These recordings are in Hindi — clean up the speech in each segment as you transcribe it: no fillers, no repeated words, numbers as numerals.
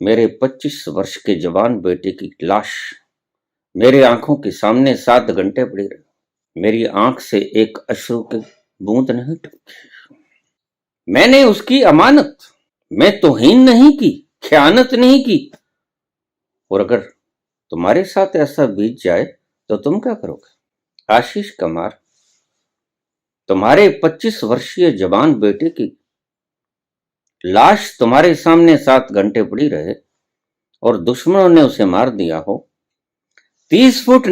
मेरे 25 वर्ष के जवान बेटे की लाश मेरे आंखों के सामने 7 घंटे पड़ी रही। मेरी आंख से एक अश्रु की बूंद नहीं टपकी। मैंने उसकी अमानत मैं तौहीन नहीं की, ख़यानत नहीं की। और अगर तुम्हारे साथ ऐसा बीत जाए तो तुम क्या करोगे? आशीष कुमार, तुम्हारे 25 वर्षीय जवान बेटे की लाश तुम्हारे सामने 7 घंटे पड़ी रहे और दुश्मनों ने उसे मार दिया हो। 30 फुट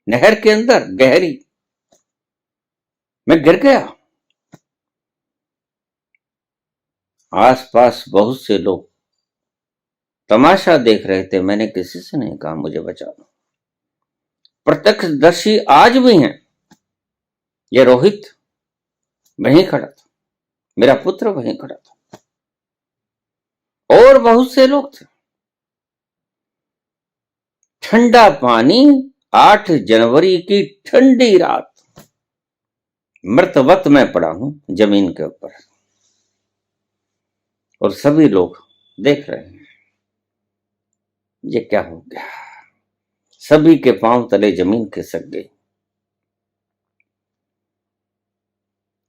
नहर के अंदर गहरी मैं गिर गया। आसपास बहुत से लोग तमाशा देख रहे थे। मैंने किसी से नहीं कहा मुझे बचा लो। प्रत्यक्षदर्शी आज भी हैं। ये रोहित वहीं खड़ा था, मेरा पुत्र वहीं खड़ा था, और बहुत से लोग थे। ठंडा पानी, 8 जनवरी की ठंडी रात, मृतवत में पड़ा हूं जमीन के ऊपर और सभी लोग देख रहे हैं। ये क्या हो गया? सभी के पांव तले जमीन खिसक गई।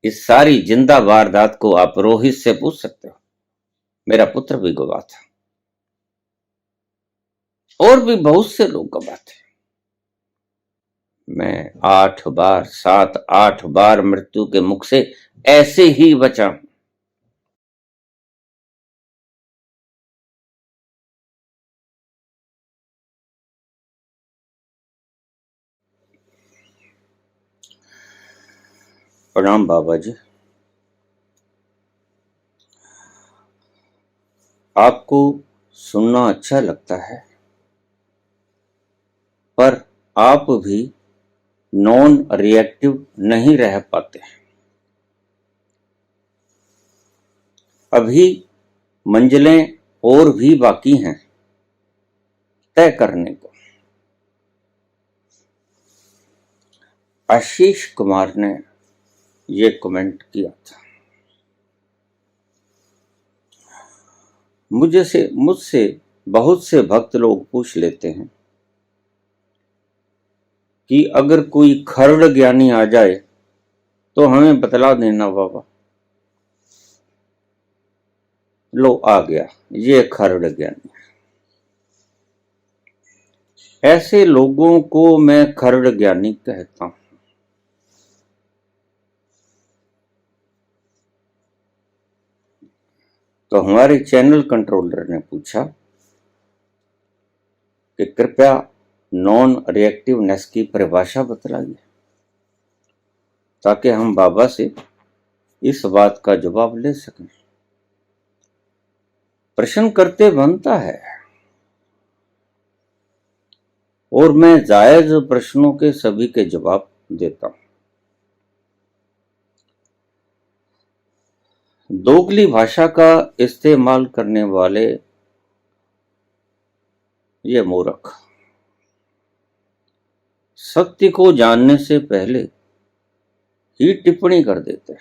इस सारी जिंदा वारदात को आप रोहित से पूछ सकते हो। मेरा पुत्र भी गवाह था और भी बहुत से लोग गवाह थे। मैं 7 8 बार मृत्यु के मुख से ऐसे ही बचा हूं। प्रणाम बाबा जी। आपको सुनना अच्छा लगता है, पर आप भी नॉन रिएक्टिव नहीं रह पाते। अभी मंजिलें और भी बाकी हैं तय करने को। आशीष कुमार ने ये कमेंट किया था। मुझसे बहुत से भक्त लोग पूछ लेते हैं कि अगर कोई खर्ड़ ज्ञानी आ जाए तो हमें बतला देना बाबा। लो आ गया ये खर्ड़ ज्ञानी। ऐसे लोगों को मैं खर्ड़ ज्ञानी कहता हूं। तो हमारे चैनल कंट्रोलर ने पूछा कि कृपया नॉन रिएक्टिवनेस की परिभाषा बतलाइए, ताकि हम बाबा से इस बात का जवाब ले सकें। प्रश्न करते बनता है और मैं जायज प्रश्नों के सभी के जवाब देता हूं। दोगली भाषा का इस्तेमाल करने वाले ये मूर्ख सत्य को जानने से पहले ही टिप्पणी कर देते हैं।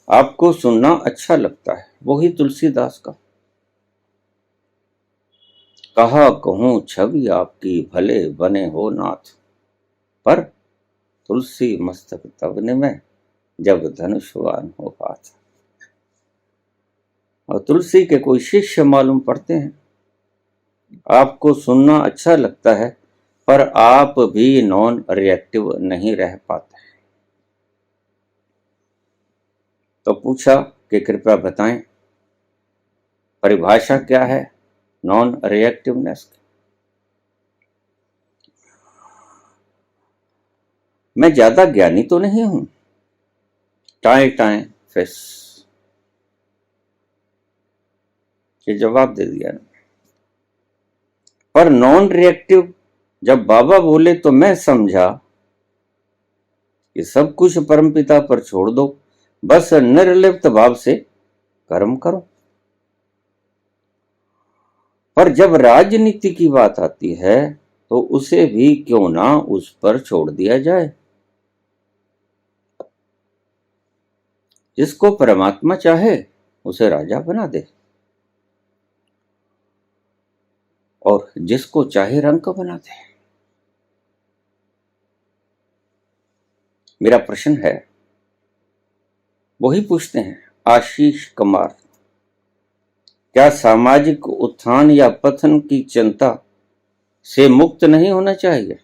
आपको सुनना अच्छा लगता है, वही तुलसीदास का कहा कहूं छवि आपकी भले बने हो नाथ, पर तुलसी मस्तक तब में जब धनुषवान हो हाथ। और तुलसी के कोई शिष्य मालूम पड़ते हैं। आपको सुनना अच्छा लगता है, पर आप भी नॉन रिएक्टिव नहीं रह पाते। तो पूछा कि कृपया बताएं परिभाषा क्या है नॉन रिएक्टिवनेस की। मैं ज्यादा ज्ञानी तो नहीं हूं, टाए टाए फेस, ये जवाब दे दिया। पर नॉन रिएक्टिव जब बाबा बोले तो मैं समझा कि सब कुछ परमपिता पर छोड़ दो, बस निर्लिप्त भाव से कर्म करो। पर जब राजनीति की बात आती है तो उसे भी क्यों ना उस पर छोड़ दिया जाए। जिसको परमात्मा चाहे उसे राजा बना दे। और जिसको चाहे रंग का बना दे। मेरा प्रश्न है, वही पूछते हैं आशीष कुमार, क्या सामाजिक उत्थान या पतन की चिंता से मुक्त नहीं होना चाहिए?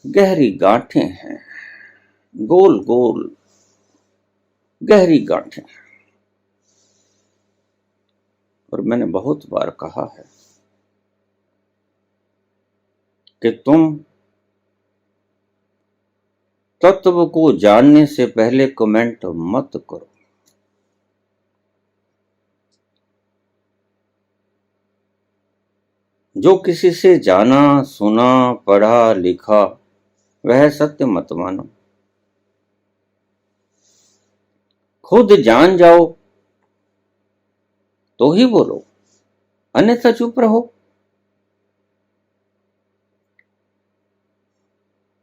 गहरी गांठें हैं, गोल गोल गहरी गांठें। और मैंने बहुत बार कहा है कि तुम तत्व को जानने से पहले कमेंट मत करो। जो किसी से जाना सुना पढ़ा लिखा वह सत्य मत मानो। खुद जान जाओ तो ही बोलो, अन्यथा चुप रहो।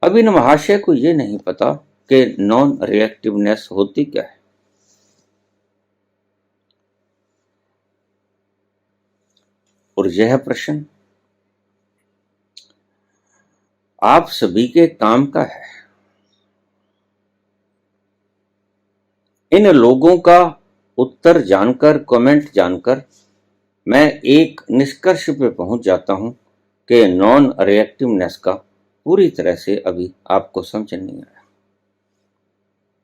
अब इन महाशय को यह नहीं पता कि नॉन रिएक्टिवनेस होती क्या है। और यह प्रश्न आप सभी के काम का है। इन लोगों का उत्तर जानकर, कमेंट जानकर मैं एक निष्कर्ष पे पहुंच जाता हूं कि नॉन रिएक्टिवनेस का पूरी तरह से अभी आपको समझ नहीं आया।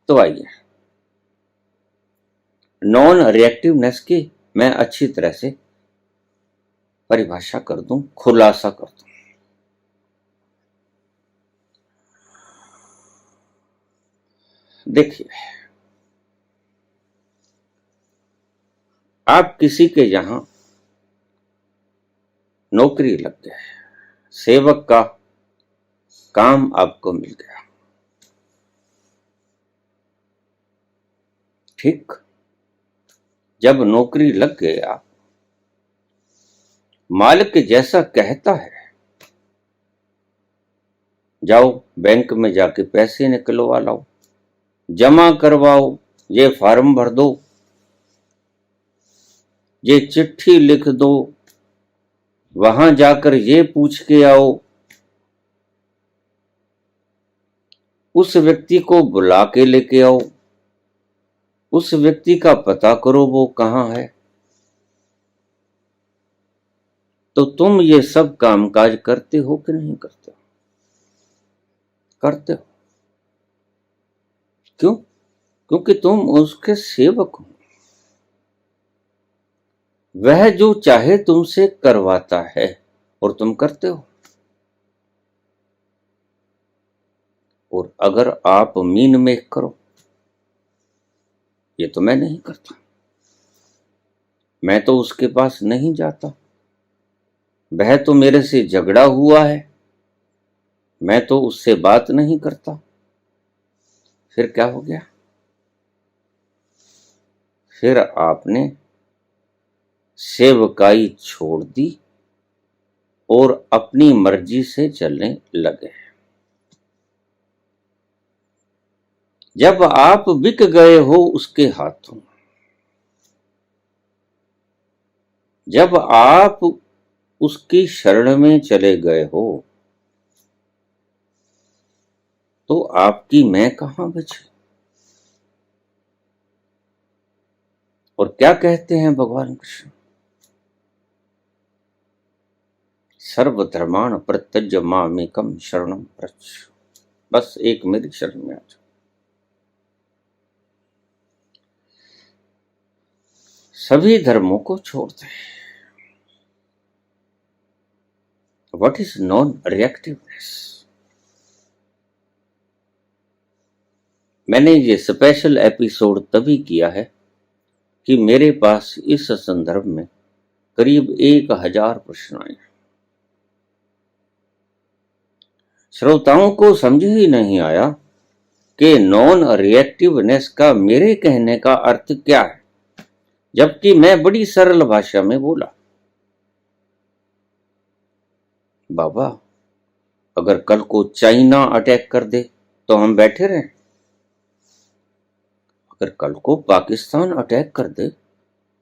तो आइए नॉन रिएक्टिवनेस की मैं अच्छी तरह से परिभाषा कर दूं, खुलासा कर दूं। देखिए, आप किसी के यहां नौकरी लग गए, सेवक का काम आपको मिल गया, ठीक। जब नौकरी लग गए, आप मालिक जैसा कहता है जाओ बैंक में जाके पैसे निकलवा लाओ, जमा करवाओ, ये फॉर्म भर दो, ये चिट्ठी लिख दो, वहां जाकर ये पूछ के आओ, उस व्यक्ति को बुला के लेके आओ, उस व्यक्ति का पता करो वो कहां है। तो तुम ये सब कामकाज करते हो कि नहीं करते हो? करते हो। क्यों? क्योंकि तुम उसके सेवक हो। वह जो चाहे तुमसे करवाता है और तुम करते हो। और अगर आप मीन मेक करो, ये तो मैं नहीं करता, मैं तो उसके पास नहीं जाता, वह तो मेरे से झगड़ा हुआ है, मैं तो उससे बात नहीं करता, फिर क्या हो गया? फिर आपने सेवकाई छोड़ दी और अपनी मर्जी से चलने लगे। जब आप बिक गए हो उसके हाथों, जब आप उसकी शरण में चले गए हो, तो आपकी मैं कहां बची? और क्या कहते हैं भगवान कृष्ण? सर्वधर्माण परित्यज्य मामेकं शरणं व्रज। बस एक मेरी शरण में आ जाओ। सभी धर्मों को छोड़ दे। What is non reactiveness? मैंने ये स्पेशल एपिसोड तभी किया है कि मेरे पास इस संदर्भ में करीब 1000 प्रश्न आए। श्रोताओं को समझ ही नहीं आया कि नॉन रिएक्टिवनेस का मेरे कहने का अर्थ क्या है, जबकि मैं बड़ी सरल भाषा में बोला। बाबा, अगर कल को चाइना अटैक कर दे तो हम बैठे रहें? अगर कल को पाकिस्तान अटैक कर दे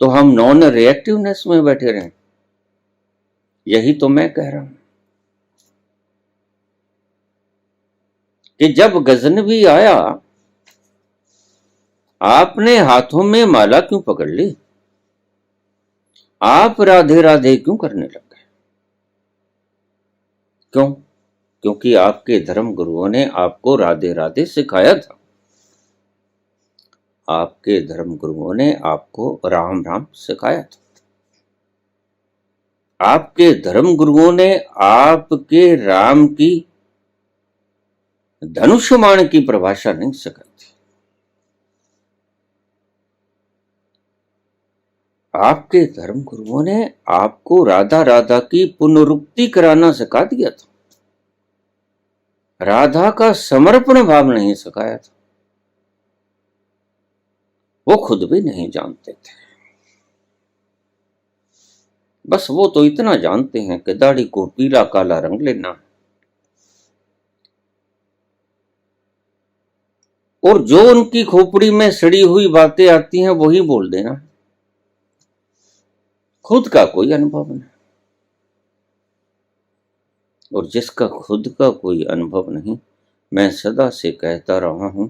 तो हम नॉन रिएक्टिवनेस में बैठे रहें? यही तो मैं कह रहा हूं कि जब गजनवी आया, आपने हाथों में माला क्यों पकड़ ली? आप राधे राधे क्यों करने लग गए? क्यों? क्योंकि आपके धर्म गुरुओं ने आपको राधे राधे सिखाया था। आपके धर्म गुरुओं ने आपको राम राम सिखाया था। आपके धर्म गुरुओं ने आपके राम की धनुष्यबाण की परिभाषा नहीं सिखाई थी। आपके धर्म गुरुओं ने आपको राधा राधा की पुनरुक्ति कराना सिखा दिया था। राधा का समर्पण भाव नहीं सिखाया था। वो खुद भी नहीं जानते थे। बस वो तो इतना जानते हैं कि दाढ़ी को पीला काला रंग लेना, और जो उनकी खोपड़ी में सड़ी हुई बातें आती हैं वही बोल देना। खुद का कोई अनुभव नहीं। और जिसका खुद का कोई अनुभव नहीं, मैं सदा से कहता रहा हूं,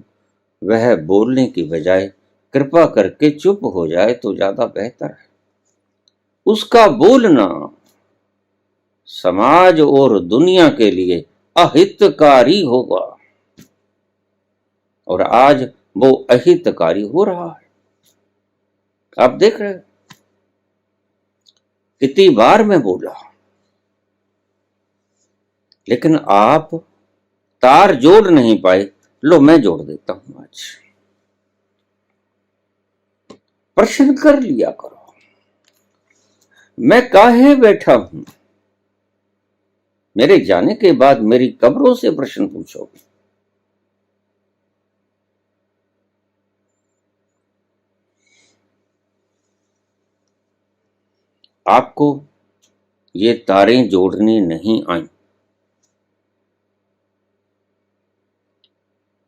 वह बोलने की बजाय कृपा करके चुप हो जाए तो ज्यादा बेहतर है। उसका बोलना समाज और दुनिया के लिए अहितकारी होगा, और आज वो अहितकारी हो रहा है। आप देख रहे हैं कितनी बार मैं बोला, लेकिन आप तार जोड़ नहीं पाए। लो मैं जोड़ देता हूं। आज प्रश्न कर लिया करो, मैं काहे बैठा हूं? मेरे जाने के बाद मेरी कब्रों से प्रश्न पूछोगे। आपको ये तारें जोड़नी नहीं आई।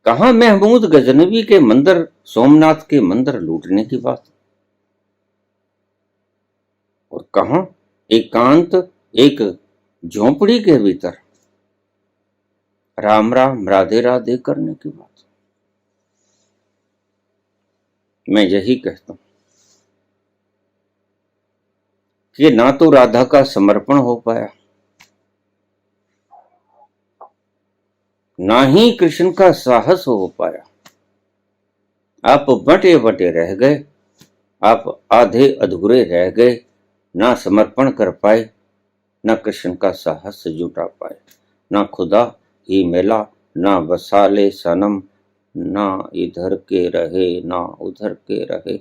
कहां महमूद गजनवी के मंदिर, सोमनाथ के मंदिर लूटने की बात, और कहां एकांत एक झोंपड़ी के भीतर राम राम राधे राधे करने की बात। मैं यही कहता हूं कि ना तो राधा का समर्पण हो पाया, ना ही कृष्ण का साहस हो पाया। आप बटे बटे रह गए, आप आधे अधूरे रह गए, ना समर्पण कर पाए, ना कृष्ण का साहस जुटा पाए, ना खुदा ही मिला, ना वसाले सनम, ना इधर के रहे ना उधर के रहे।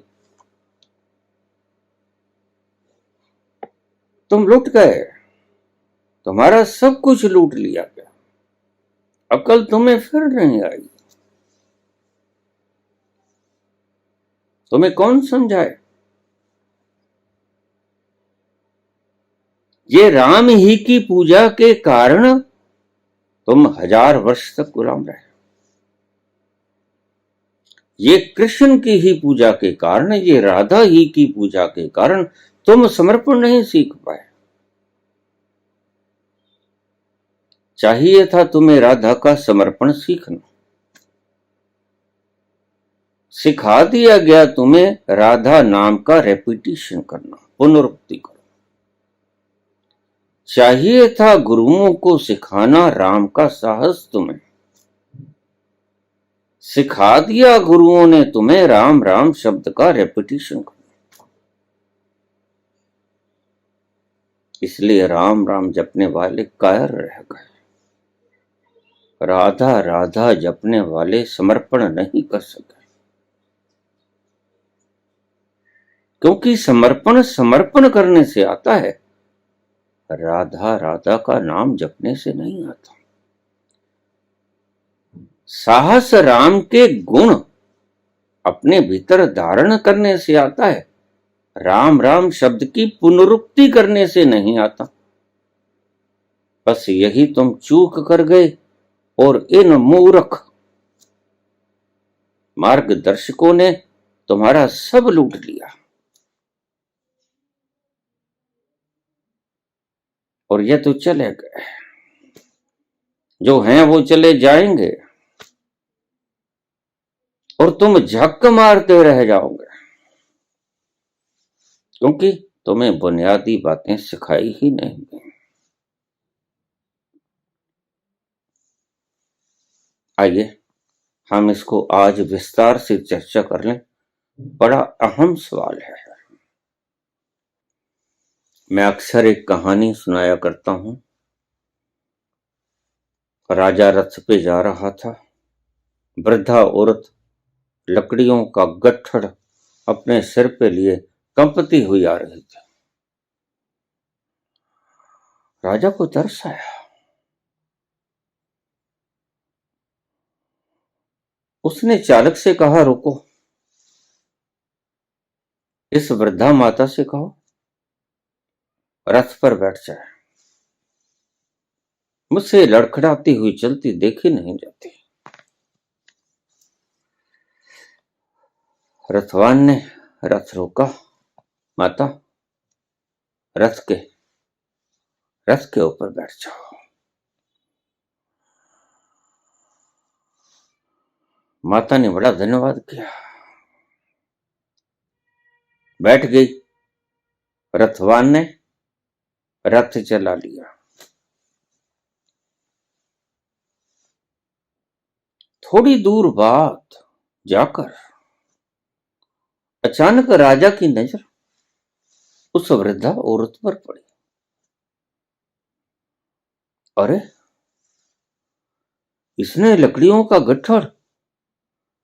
तुम लुट गए, तुम्हारा सब कुछ लूट लिया गया, अकल तुम्हें फिर नहीं आई। तुम्हें कौन समझाए? ये राम ही की पूजा के कारण तुम 1000 वर्ष तक गुलाम रहे। ये कृष्ण की ही पूजा के कारण, ये राधा ही की पूजा के कारण तुम समर्पण नहीं सीख पाए। चाहिए था तुम्हें राधा का समर्पण सीखना। सिखा दिया गया तुम्हें राधा नाम का रेपिटेशन करना, पुनरुक्ति करना। चाहिए था गुरुओं को सिखाना राम का साहस तुम्हें। सिखा दिया गुरुओं ने तुम्हें राम राम शब्द का रेपिटेशन करना। इसलिए राम राम जपने वाले कायर रह गए। राधा राधा जपने वाले समर्पण नहीं कर सके, क्योंकि समर्पण समर्पण करने से आता है, राधा राधा का नाम जपने से नहीं आता। साहस राम के गुण अपने भीतर धारण करने से आता है, राम राम शब्द की पुनरुक्ति करने से नहीं आता। बस यही तुम चूक कर गए, और इन मूर्ख मार्गदर्शकों ने तुम्हारा सब लूट लिया और ये तो चले गए, जो हैं वो चले जाएंगे और तुम झक मारते रह जाओगे, क्योंकि तुम्हें बुनियादी बातें सिखाई ही नहीं गई। आइए हम इसको आज विस्तार से चर्चा कर लें। बड़ा अहम सवाल है। मैं अक्सर एक कहानी सुनाया करता हूं। राजा रथ पे जा रहा था। वृद्धा औरत लकड़ियों का गट्ठड़ अपने सिर पे लिए कंपती हुई आ रही थी। राजा को तरस आया। उसने चालक से कहा, रुको, इस वृद्धा माता से कहो रथ पर बैठ जाए। मुझसे लड़खड़ाती हुई चलती देखी नहीं जाती। रथवान ने रथ रोका। माता, रथ के ऊपर बैठ जाओ। माता ने बड़ा धन्यवाद किया, बैठ गई। रथवान ने रथ चला लिया। थोड़ी दूर बाद जाकर अचानक राजा की नजर उस वृद्धा औरत पर पड़ी। अरे, इसने लकड़ियों का गट्ठर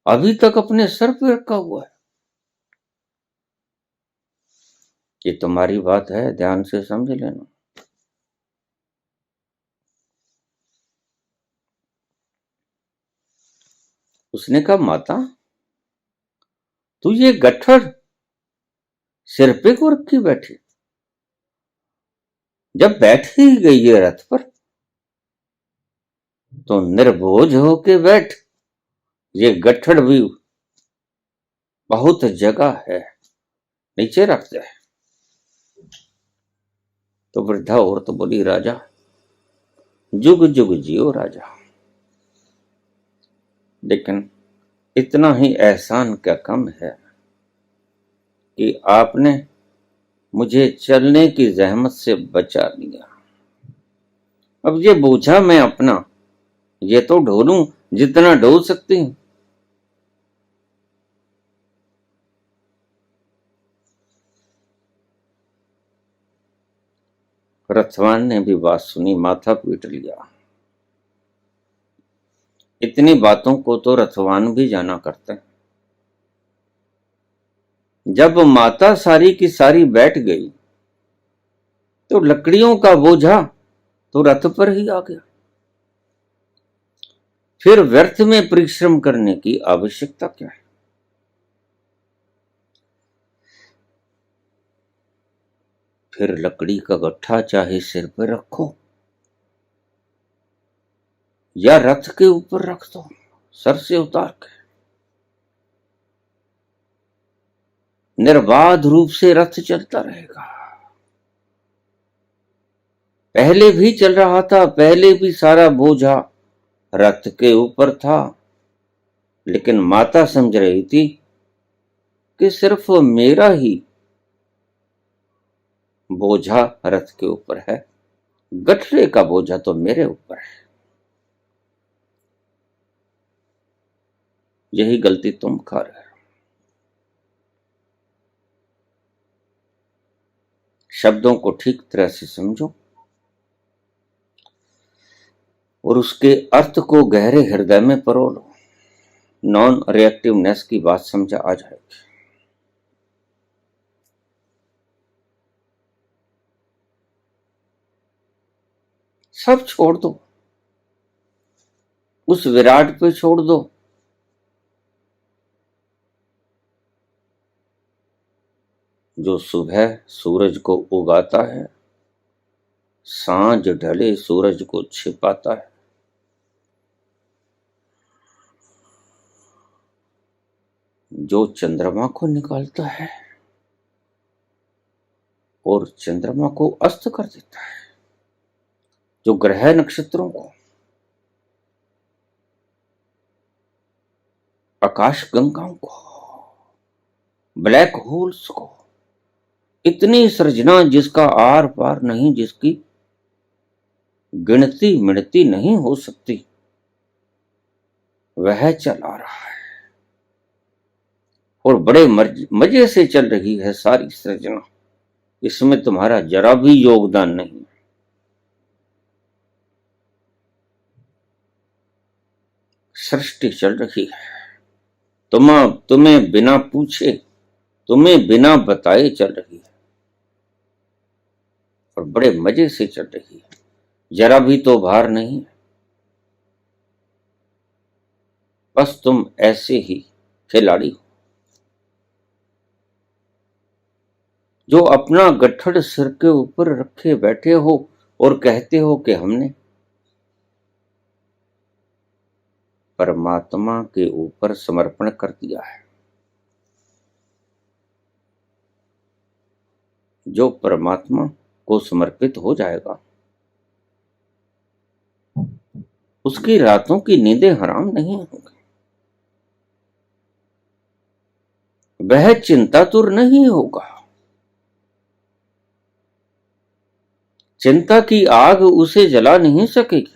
अभी तक अपने सर पे रखा हुआ है। ये तुम्हारी बात है, ध्यान से समझ लेना। उसने कहा, माता, तू ये गट्ठर सिर पे को रखी बैठी? जब बैठ ही गई है रथ पर तो निर्भोज होके बैठ। ये गट्ठड़ भी बहुत जगह है, नीचे रख दे। तो वृद्धा औरत बोली, राजा, जुग जुग जियो राजा, लेकिन इतना ही एहसान क्या कम है कि आपने मुझे चलने की जहमत से बचा लिया। अब ये बोझा मैं अपना ये तो ढोलूं जितना ढो सकती हूं। रथवान ने भी बात सुनी, माथा पीट लिया। इतनी बातों को तो रथवान भी जाना करते हैं। जब माता सारी की सारी बैठ गई तो लकड़ियों का बोझा तो रथ पर ही आ गया। फिर व्यर्थ में परिश्रम करने की आवश्यकता क्या है? फिर लकड़ी का गट्ठा चाहे सिर पर रखो या रथ के ऊपर रख दो, सर से उतार के। निर्बाध रूप से रथ चलता रहेगा। पहले भी चल रहा था, पहले भी सारा बोझा रथ के ऊपर था, लेकिन माता समझ रही थी कि सिर्फ मेरा ही बोझा रथ के ऊपर है, गठरे का बोझा तो मेरे ऊपर है। यही गलती तुम कर रहे हो। शब्दों को ठीक तरह से समझो और उसके अर्थ को गहरे हृदय में परोलो। नॉन रिएक्टिवनेस की बात समझा आ जाएगी। सब छोड़ दो, उस विराट पे छोड़ दो। जो सुबह सूरज को उगाता है, सांझ ढले सूरज को छिपाता है। . जो चंद्रमा को निकालता है और चंद्रमा को अस्त कर देता है, जो ग्रह नक्षत्रों को, आकाश गंगाओं को, ब्लैक होल्स को, इतनी सृजना जिसका आर पार नहीं, जिसकी गिनती मिणती नहीं हो सकती, वह चला रहा है और बड़े मजे से चल रही है सारी सृजना। इसमें तुम्हारा जरा भी योगदान नहीं। सृष्टि चल रही है, तुम्हें बिना पूछे, तुम्हें बिना बताए चल रही है और बड़े मजे से चल रही है। जरा भी तो भार नहीं है। बस तुम ऐसे ही खिलाड़ी हो जो अपना गट्ठड़ सिर के ऊपर रखे बैठे हो और कहते हो कि हमने परमात्मा के ऊपर समर्पण कर दिया है। जो परमात्मा को समर्पित हो जाएगा उसकी रातों की नींदें हराम नहीं होंगी। वह चिंतातुर नहीं होगा। चिंता की आग उसे जला नहीं सकेगी।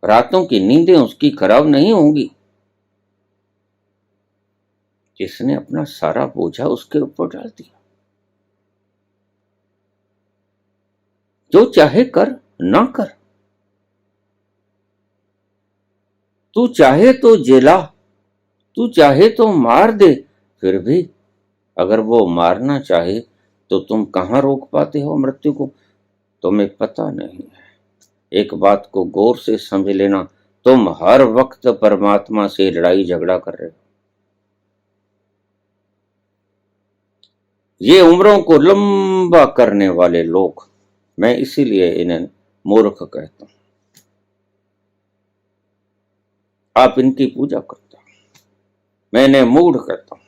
रातों की नींदें उसकी खराब नहीं होंगी। जिसने अपना सारा बोझा उसके ऊपर डाल दिया। जो चाहे कर, ना कर। तू चाहे तो जेला, तू चाहे तो मार दे, फिर भी अगर वो मारना चाहे तो तुम कहां रोक पाते हो मृत्यु को? तुम्हें पता नहीं है। एक बात को गौर से समझ लेना, तुम हर वक्त परमात्मा से लड़ाई झगड़ा कर रहे हो। ये उम्रों को लंबा करने वाले लोग, मैं इसीलिए इन्हें मूर्ख कहता हूं। आप इनकी पूजा करते हो, मैं इन्हें मूढ़ कहता हूं।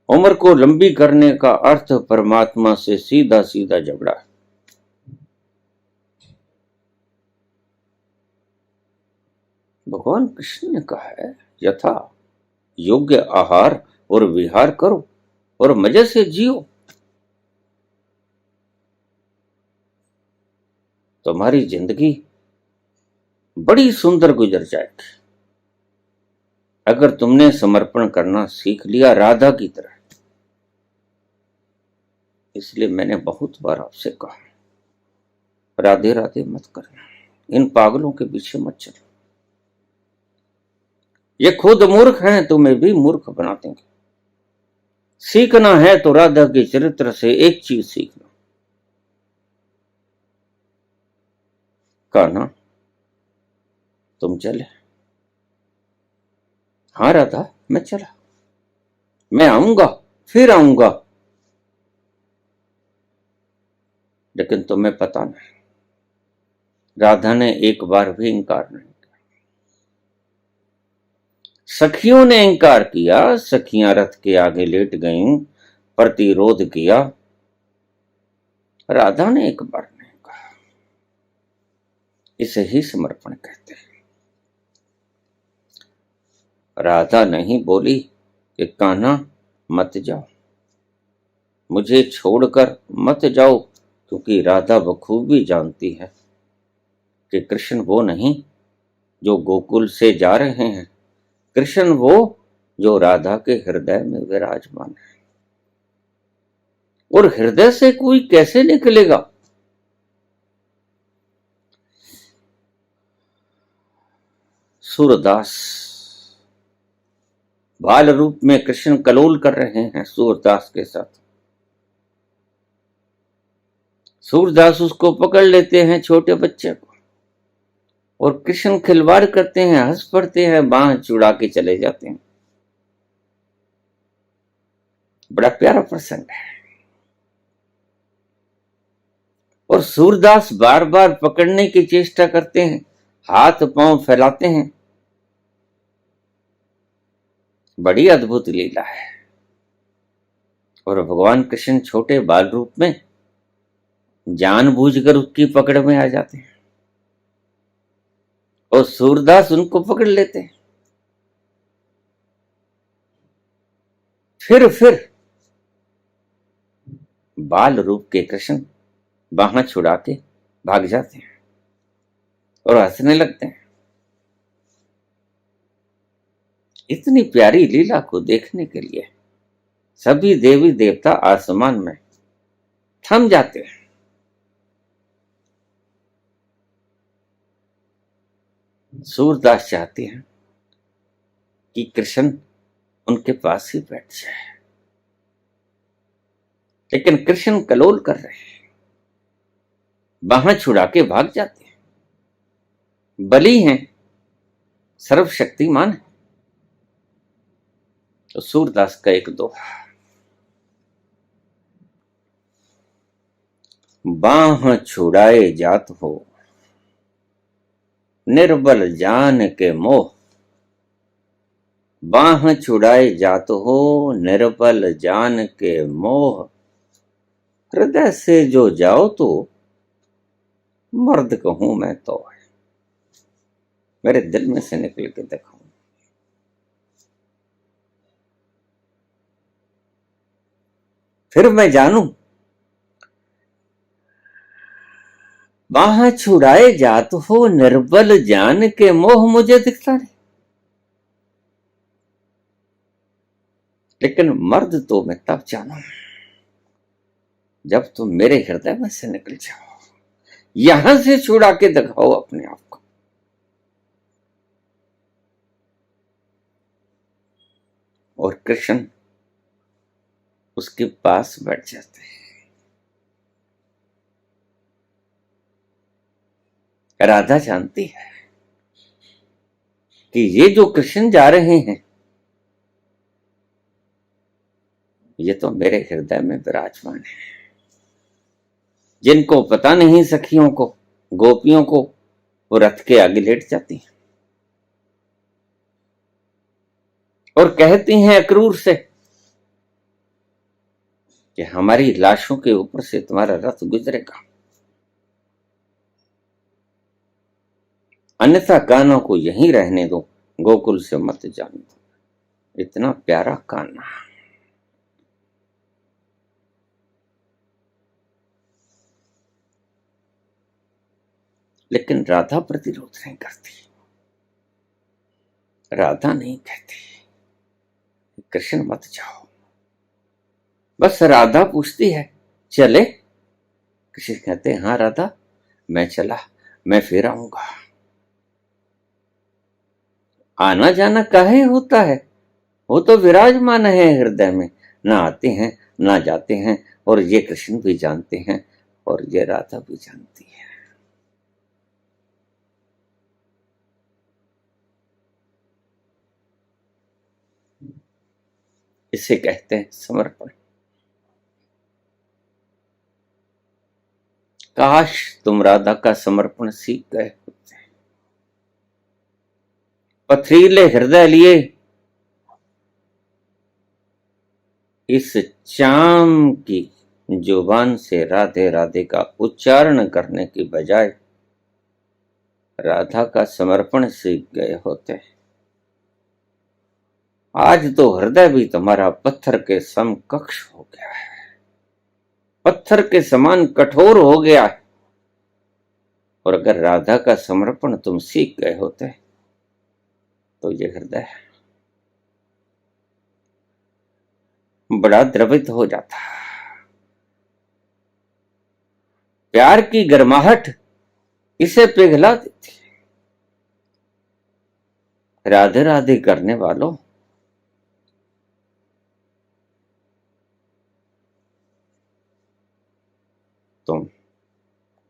उम्र को लंबी करने का अर्थ परमात्मा से सीधा सीधा झगड़ा है। भगवान कृष्ण ने कहा है, यथा योग्य आहार और विहार करो और मजे से जियो। तुम्हारी जिंदगी बड़ी सुंदर गुजर जाएगी अगर तुमने समर्पण करना सीख लिया राधा की तरह। इसलिए मैंने बहुत बार आपसे कहा, राधे राधे मत करना, इन पागलों के पीछे मत चलो। ये खुद मूर्ख हैं, तुम्हें भी मूर्ख बना देंगे। सीखना है तो राधा के चरित्र से एक चीज सीखना, कहना तुम चले। हाँ राधा, मैं चला, मैं आऊंगा, फिर आऊंगा, लेकिन तुम्हें पता नहीं, राधा ने एक बार भी इंकार नहीं किया। सखियों ने इंकार किया, सखियां रथ के आगे लेट गईं, प्रतिरोध किया। राधा ने एक बार नहीं कहा। इसे ही समर्पण कहते हैं। राधा नहीं बोली कि कान्हा मत जाओ, मुझे छोड़कर मत जाओ, क्योंकि राधा बखूबी जानती है कि कृष्ण वो नहीं जो गोकुल से जा रहे हैं, कृष्ण वो जो राधा के हृदय में विराजमान है। और हृदय से कोई कैसे निकलेगा? सूरदास बाल रूप में कृष्ण कलोल कर रहे हैं सूरदास के साथ। सूरदास उसको पकड़ लेते हैं, छोटे बच्चे को, और कृष्ण खिलवाड़ करते हैं, हंस पड़ते हैं, बांह चुड़ा के चले जाते हैं। बड़ा प्यारा प्रसंग है। और सूरदास बार बार पकड़ने की चेष्टा करते हैं, हाथ पांव फैलाते हैं, बड़ी अद्भुत लीला है। और भगवान कृष्ण छोटे बाल रूप में जानबूझकर उसकी पकड़ में आ जाते हैं और सूरदास उनको पकड़ लेते हैं। फिर बाल रूप के कृष्ण बाह छुड़ा के भाग जाते हैं और हंसने लगते हैं। इतनी प्यारी लीला को देखने के लिए सभी देवी देवता आसमान में थम जाते हैं। सूरदास चाहते हैं कि कृष्ण उनके पास ही बैठ जाए, लेकिन कृष्ण कलोल कर रहे हैं, बाह छुड़ा के भाग जाते हैं। बली हैं, सर्वशक्तिमान है। तो सूरदास का एक दोहा, बाह छुड़ाए जात हो निर्बल जान के मोह, बाह छुड़ाए जात हो निर्बल जान के मोह, हृदय से जो जाओ तो मर्द कहूं मैं तो। मेरे दिल में से निकल के देखो। फिर मैं जानू, बाह छुड़ाए जात हो निर्बल जान के मोह, मुझे दिखता नहीं, लेकिन मर्द तो मैं तब जानू जब तुम मेरे हृदय में से निकल जाओ। यहां से छुड़ा के दिखाओ अपने आप को। और कृष्ण उसके पास बैठ जाते हैं। राधा जानती है कि ये जो कृष्ण जा रहे हैं ये तो मेरे हृदय में विराजमान है। जिनको पता नहीं सखियों को, गोपियों को, वो रथ के आगे लेट जाती हैं और कहती हैं अक्रूर से कि हमारी लाशों के ऊपर से तुम्हारा रथ गुजरेगा, अन्यथा कान्हा को यहीं रहने दो, गोकुल से मत जाने दो। इतना प्यारा कान्हा। लेकिन राधा प्रतिरोध नहीं करती। राधा नहीं कहती कृष्ण मत जाओ। बस राधा पूछती है चले? कृष्ण कहते हैं हाँ राधा, मैं चला, मैं फिर आऊंगा। आना जाना काहे होता है, वो तो विराजमान है हृदय में। ना आते हैं ना जाते हैं, और ये कृष्ण भी जानते हैं और ये राधा भी जानती है। इसे कहते हैं समर्पण। काश तुम राधा का समर्पण सीख गए होते। पथरीले हृदय लिए इस चाम की जुबान से राधे राधे का उच्चारण करने की बजाय राधा का समर्पण सीख गए होते। आज तो हृदय भी तुम्हारा पत्थर के समकक्ष हो गया है, पत्थर के समान कठोर हो गया है। और अगर राधा का समर्पण तुम सीख गए होते तो ये हृदय बड़ा द्रवित हो जाता। प्यार की गर्माहट इसे पिघला देती। राधे राधे करने वालों, तुम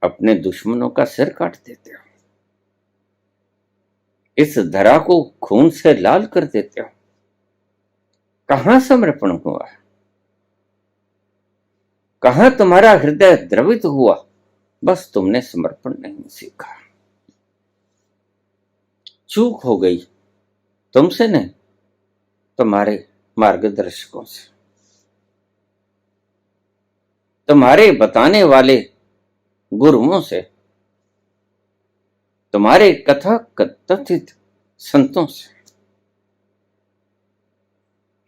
अपने दुश्मनों का सिर काट देते हो, इस धरा को खून से लाल कर देते हो। कहां समर्पण हुआ, कहां तुम्हारा हृदय द्रवित हुआ? बस तुमने समर्पण नहीं सीखा। चूक हो गई तुमसे नहीं, तुम्हारे मार्गदर्शकों से, तुम्हारे बताने वाले गुरुओं से, तुम्हारे कथा कथित संतों से।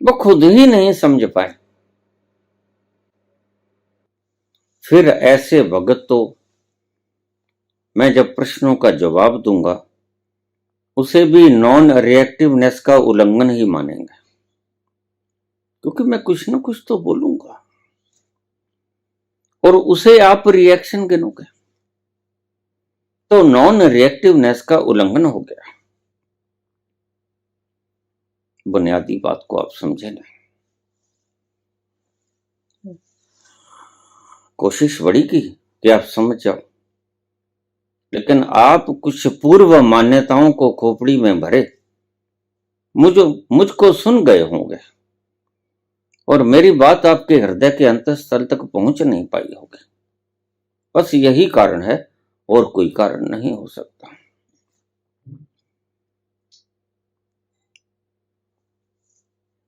वो खुद ही नहीं समझ पाए, फिर ऐसे भगत तो मैं जब प्रश्नों का जवाब दूंगा उसे भी नॉन रिएक्टिवनेस का उल्लंघन ही मानेंगे, क्योंकि मैं कुछ ना कुछ तो बोलूंगा और उसे आप रिएक्शन गिनोगे, तो नॉन रिएक्टिवनेस का उल्लंघन हो गया। बुनियादी बात को आप समझे नहीं। कोशिश बड़ी की कि आप समझ जाओ, लेकिन आप कुछ पूर्व मान्यताओं को खोपड़ी में भरे मुझको सुन गए होंगे और मेरी बात आपके हृदय के अंतःस्थल तक पहुंच नहीं पाई होगी। बस यही कारण है और कोई कारण नहीं हो सकता।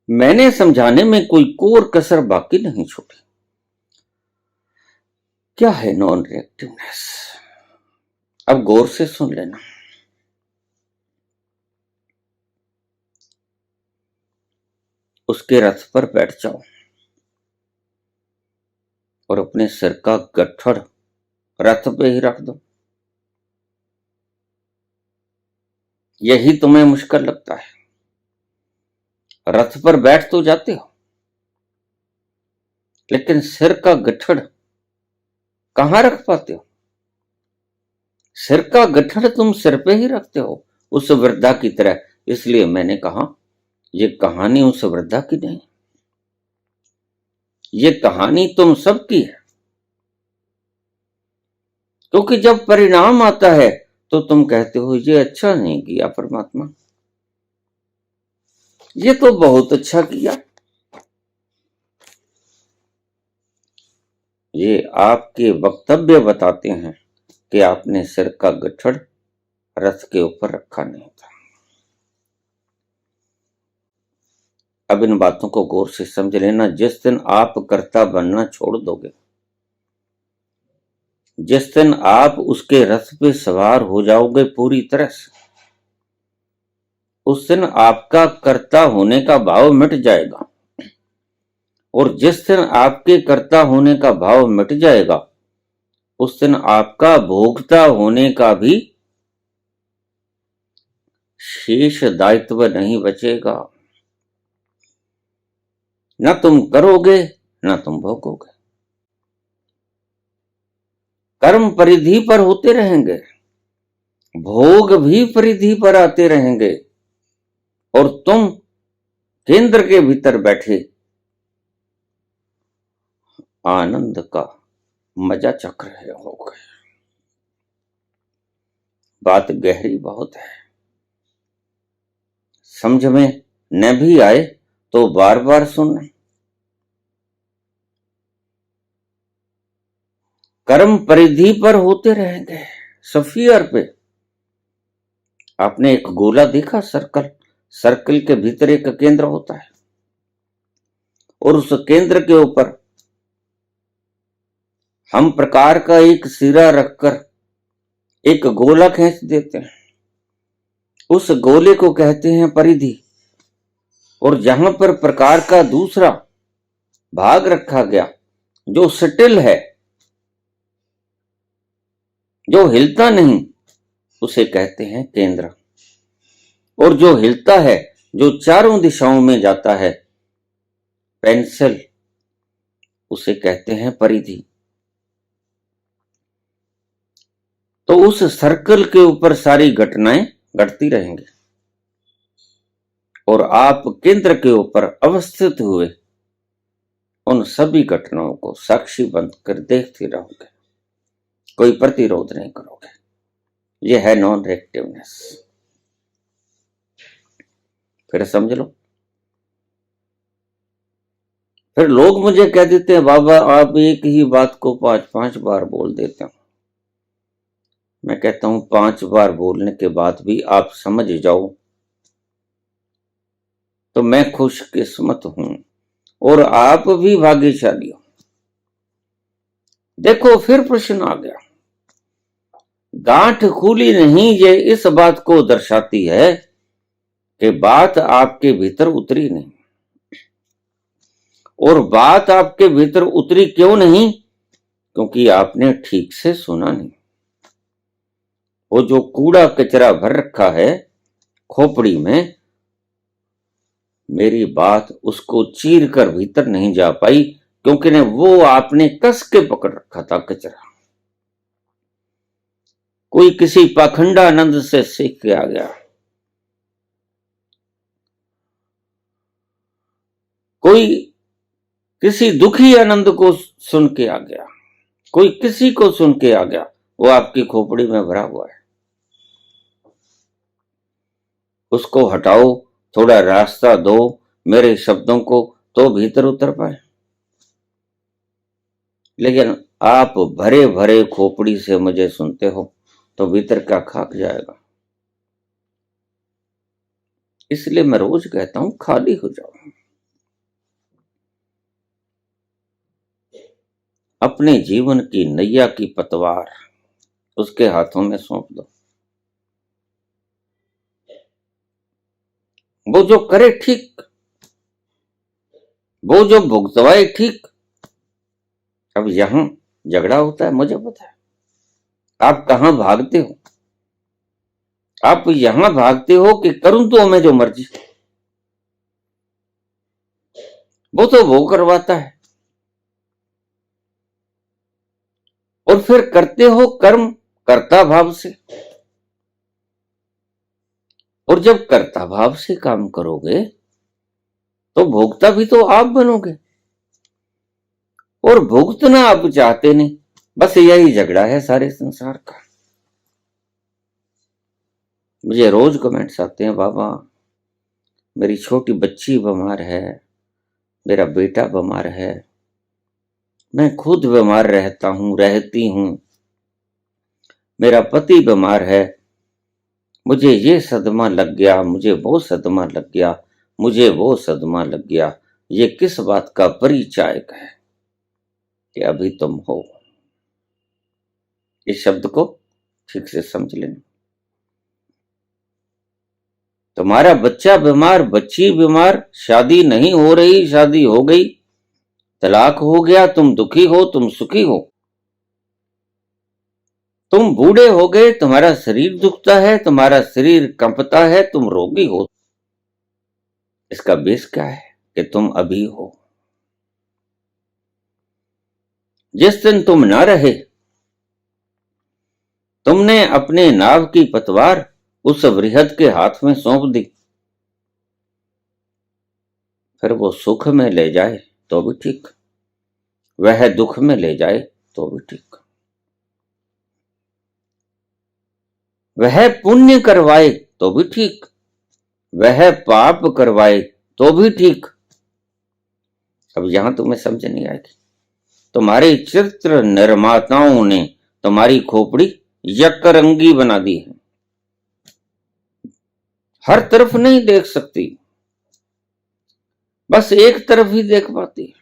मैंने समझाने में कोई कोर कसर बाकी नहीं छोड़ी। क्या है नॉन रिएक्टिवनेस? अब गौर से सुन लेना। उसके रथ पर बैठ जाओ और अपने सिर का गट्ठड़ रथ पे ही रख दो। यही तुम्हें मुश्किल लगता है। रथ पर बैठ तो जाते हो, लेकिन सिर का गट्ठड़ कहां रख पाते हो? सिर का गट्ठड़ तुम सिर पे ही रखते हो, उस वृद्धा की तरह। इसलिए मैंने कहा ये कहानी उस वृद्धा की नहीं, ये कहानी तुम सबकी है। क्योंकि जब परिणाम आता है तो तुम कहते हो ये अच्छा नहीं किया परमात्मा, ये तो बहुत अच्छा किया। ये आपके वक्तव्य बताते हैं कि आपने सिर का गट्ठड़ रथ के ऊपर रखा नहीं था। अब इन बातों को गौर से समझ लेना। जिस दिन आप कर्ता बनना छोड़ दोगे, जिस दिन आप उसके रथ पे सवार हो जाओगे पूरी तरह से, उस दिन आपका कर्ता होने का भाव मिट जाएगा। और जिस दिन आपके कर्ता होने का भाव मिट जाएगा, उस दिन आपका भोक्ता होने का भी शेष दायित्व नहीं बचेगा। न तुम करोगे न तुम भोगोगे। कर्म परिधि पर होते रहेंगे, भोग भी परिधि पर आते रहेंगे, और तुम केंद्र के भीतर बैठे आनंद का मजा चख रहे होगे। बात गहरी बहुत है, समझ में न भी आए तो बार बार सुनना। कर्म परिधि पर होते रहेंगे, सफियर पे। आपने एक गोला देखा, सर्कल, सर्कल के भीतर एक केंद्र होता है और उस केंद्र के ऊपर हम प्रकार का एक सिरा रखकर एक गोला खींच देते हैं। उस गोले को कहते हैं परिधि। और जहां पर प्रकार का दूसरा भाग रखा गया जो सटिल है, जो हिलता नहीं, उसे कहते हैं केंद्र। और जो हिलता है, जो चारों दिशाओं में जाता है, पेंसिल, उसे कहते हैं परिधि। तो उस सर्कल के ऊपर सारी घटनाएं घटती रहेंगी और आप केंद्र के ऊपर अवस्थित हुए उन सभी घटनाओं को साक्षी बंद कर देखते रहोगे, कोई प्रतिरोध नहीं करोगे। यह है नॉन रिएक्टिवनेस। फिर समझ लो। फिर लोग मुझे कह देते हैं, बाबा आप एक ही बात को 5-5 बार बोल देते हो। मैं कहता हूं 5 बार बोलने के बाद भी आप समझ जाओ तो मैं खुशकिस्मत हूं और आप भी भाग्यशाली हो। देखो फिर प्रश्न आ गया। गांठ खुली नहीं ये इस बात को दर्शाती है कि बात आपके भीतर उतरी नहीं। और बात आपके भीतर उतरी क्यों नहीं? क्योंकि आपने ठीक से सुना नहीं। वो जो कूड़ा कचरा भर रखा है खोपड़ी में, मेरी बात उसको चीर कर भीतर नहीं जा पाई, क्योंकि वो आपने कस के पकड़ रखा था कचरा। कोई किसी पाखंडानंद से सीख के आ गया, कोई किसी दुखी आनंद को सुन के आ गया, कोई किसी को सुन के आ गया, वो आपकी खोपड़ी में भरा हुआ है। उसको हटाओ, थोड़ा रास्ता दो मेरे शब्दों को, तो भीतर उतर पाए। लेकिन आप भरे भरे खोपड़ी से मुझे सुनते हो तो भीतर क्या खाक जाएगा। इसलिए मैं रोज कहता हूं खाली हो जाओ, अपने जीवन की नैया की पतवार उसके हाथों में सौंप दो। वो जो करे ठीक, वो जो भुगतवाए ठीक। अब यहां झगड़ा होता है, मुझे पता है। आप कहां भागते हो? आप यहां भागते हो कि करूं तो मैं जो मर्जी, वो तो वो करवाता है। और फिर करते हो कर्म कर्ता भाव से। और जब कर्ता भाव से काम करोगे तो भोगता भी तो आप बनोगे। और भुगतना आप चाहते नहीं। बस यही झगड़ा है सारे संसार का। मुझे रोज कमेंट्स आते हैं, बाबा मेरी छोटी बच्ची बीमार है, मेरा बेटा बीमार है, मैं खुद बीमार रहता हूं, रहती हूं, मेरा पति बीमार है, मुझे ये सदमा लग गया, मुझे वो सदमा लग गया, मुझे वो सदमा लग गया। ये किस बात का परिचायक है कि अभी तुम हो। इस शब्द को ठीक से समझ लेना। तुम्हारा बच्चा बीमार, बच्ची बीमार, शादी नहीं हो रही, शादी हो गई, तलाक हो गया, तुम दुखी हो, तुम सुखी हो, तुम बूढ़े हो गए, तुम्हारा शरीर दुखता है, तुम्हारा शरीर कंपता है, तुम रोगी हो। इसका बेस क्या है कि तुम अभी हो। जिस दिन तुम ना रहे, तुमने अपने नाव की पतवार उस वृहद के हाथ में सौंप दी। फिर वो सुख में ले जाए तो भी ठीक, वह दुख में ले जाए तो भी ठीक, वह पुण्य करवाए तो भी ठीक, वह पाप करवाए तो भी ठीक। अब यहां तुम्हें समझ नहीं आएगी। तुम्हारे चित्र निर्माताओं ने तुम्हारी खोपड़ी यकरंगी बना दी है। हर तरफ नहीं देख सकती, बस एक तरफ ही देख पाती है।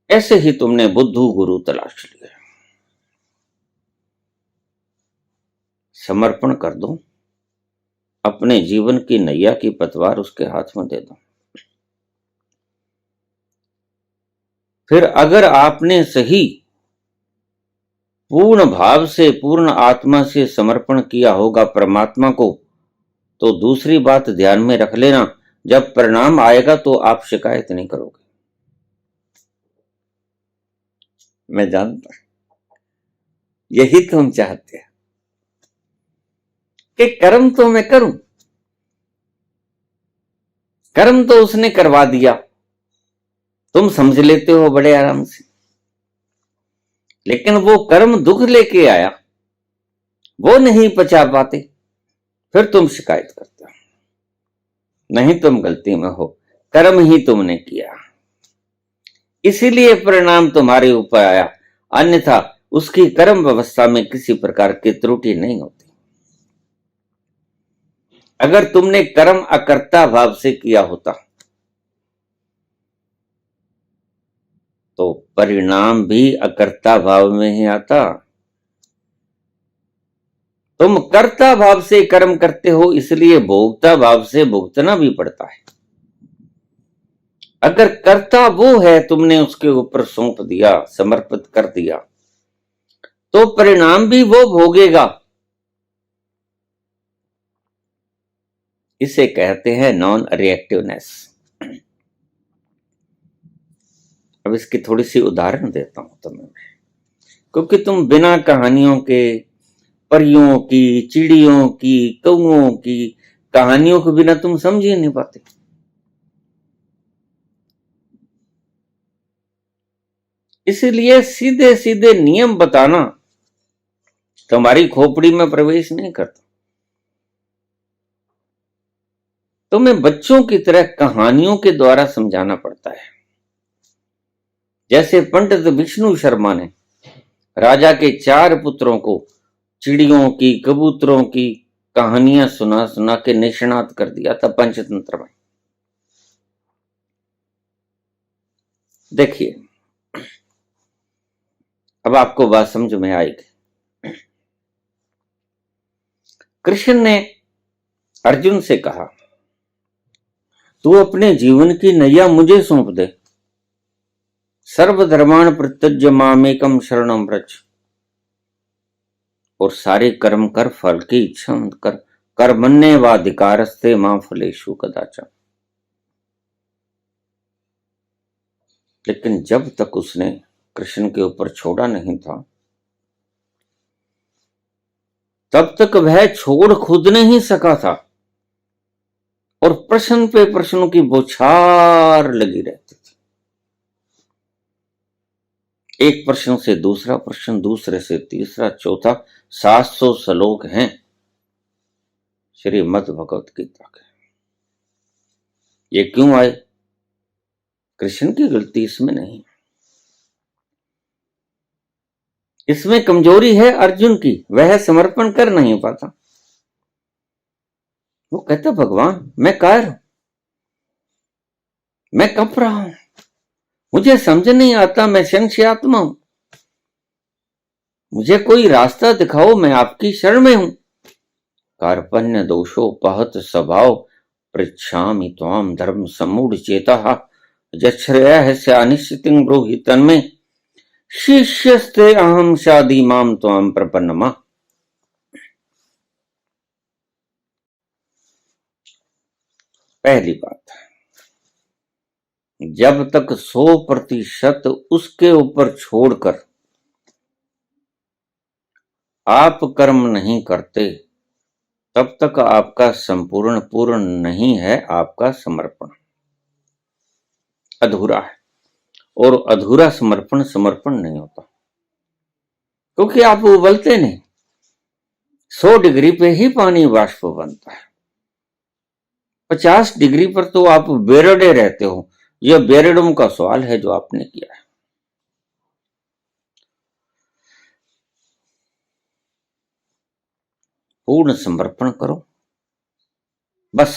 ऐसे ही तुमने बुद्धू गुरु तलाश लिया। समर्पण कर दो, अपने जीवन की नैया की पतवार उसके हाथ में दे दो। फिर अगर आपने सही पूर्ण भाव से, पूर्ण आत्मा से समर्पण किया होगा परमात्मा को, तो दूसरी बात ध्यान में रख लेना, जब परिणाम आएगा तो आप शिकायत नहीं करोगे। मैं जानता, यही तुम चाहते हैं कि कर्म तो मैं करूं, कर्म तो उसने करवा दिया, तुम समझ लेते हो बड़े आराम से। लेकिन वो कर्म दुख लेके आया, वो नहीं पचा पाते, फिर तुम शिकायत करते हो। नहीं, तुम गलती में हो, कर्म ही तुमने किया, इसीलिए परिणाम तुम्हारे ऊपर आया, अन्यथा उसकी कर्म व्यवस्था में किसी प्रकार की त्रुटि नहीं होती। अगर तुमने कर्म अकर्ता भाव से किया होता तो परिणाम भी अकर्ता भाव में ही आता। तुम कर्ता भाव से कर्म करते हो, इसलिए भोक्ता भाव से भुगतना भी पड़ता है। अगर कर्ता वो है, तुमने उसके ऊपर सौंप दिया, समर्पित कर दिया, तो परिणाम भी वो भोगेगा। इसे कहते हैं नॉन रिएक्टिवनेस। अब इसकी थोड़ी सी उदाहरण देता हूं तुम्हें, क्योंकि तुम बिना कहानियों के, परियों की, चिड़ियों की, कौओं की कहानियों के बिना तुम समझ ही नहीं पाते। इसलिए सीधे सीधे नियम बताना तुम्हारी खोपड़ी में प्रवेश नहीं करता। तुम्हें बच्चों की तरह कहानियों के द्वारा समझाना पड़ता है। जैसे पंडित विष्णु शर्मा ने राजा के 4 पुत्रों को चिड़ियों की, कबूतरों की कहानियां सुना सुना के निष्णात कर दिया था पंचतंत्र में। देखिए, अब आपको बात समझ में आएगी। कृष्ण ने अर्जुन से कहा, तू अपने जीवन की नैया मुझे सौंप दे। सर्वधर्माण परित्यज्य मामेकम शरणम व्रज। और सारे कर्म कर, फल की इच्छा मत कर। कर्मण्येवाधिकारस्ते मां फलेषु कदाचन। लेकिन जब तक उसने कृष्ण के ऊपर छोड़ा नहीं था, तब तक वह छोड़ खुद नहीं सका था, और प्रश्न पे प्रश्नों की बौछार लगी रहती थी। एक प्रश्न से दूसरा प्रश्न, दूसरे से तीसरा, चौथा। 700 श्लोक हैं श्रीमद् भगवत गीता के। ये क्यों आए? कृष्ण की गलती इसमें नहीं, इसमें कमजोरी है अर्जुन की। वह समर्पण कर नहीं पाता। वो कहता, भगवान मैं कायर हूं, मैं कप रहा हूं, मुझे समझ नहीं आता, मैं संशय आत्मा हूं, मुझे कोई रास्ता दिखाओ, मैं आपकी शरण में हूं। कार्पण्य दोषोपहत स्वभाव पृच्छामि त्वाम धर्म सम्मूढ़ चेतः यच्छ्रेयः अनिश्चितिं ब्रूहि तन्मे शिष्यस्ते अहम शादी माम त्वाम प्रपन्नमा। पहली बात, जब तक 100% उसके ऊपर छोड़कर आप कर्म नहीं करते, तब तक आपका संपूर्ण पूर्ण नहीं है। आपका समर्पण अधूरा है, और अधूरा समर्पण समर्पण नहीं होता, क्योंकि आप उबलते नहीं। 100 डिग्री पे ही पानी वाष्प बनता है। 50 डिग्री पर तो आप बेरड़े रहते हो। यह बेरड़ों का सवाल है जो आपने किया है। पूर्ण समर्पण करो, बस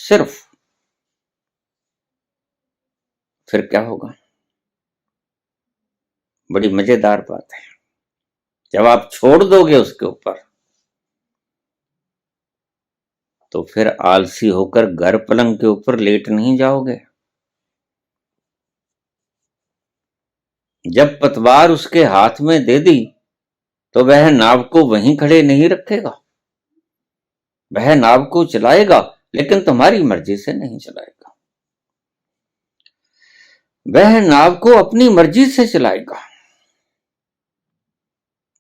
सिर्फ। फिर क्या होगा? बड़ी मजेदार बात है। जब आप छोड़ दोगे उसके ऊपर, तो फिर आलसी होकर घर पलंग के ऊपर लेट नहीं जाओगे। जब पतवार उसके हाथ में दे दी, तो वह नाव को वहीं खड़े नहीं रखेगा। वह नाव को चलाएगा, लेकिन तुम्हारी मर्जी से नहीं चलाएगा। वह नाव को अपनी मर्जी से चलाएगा,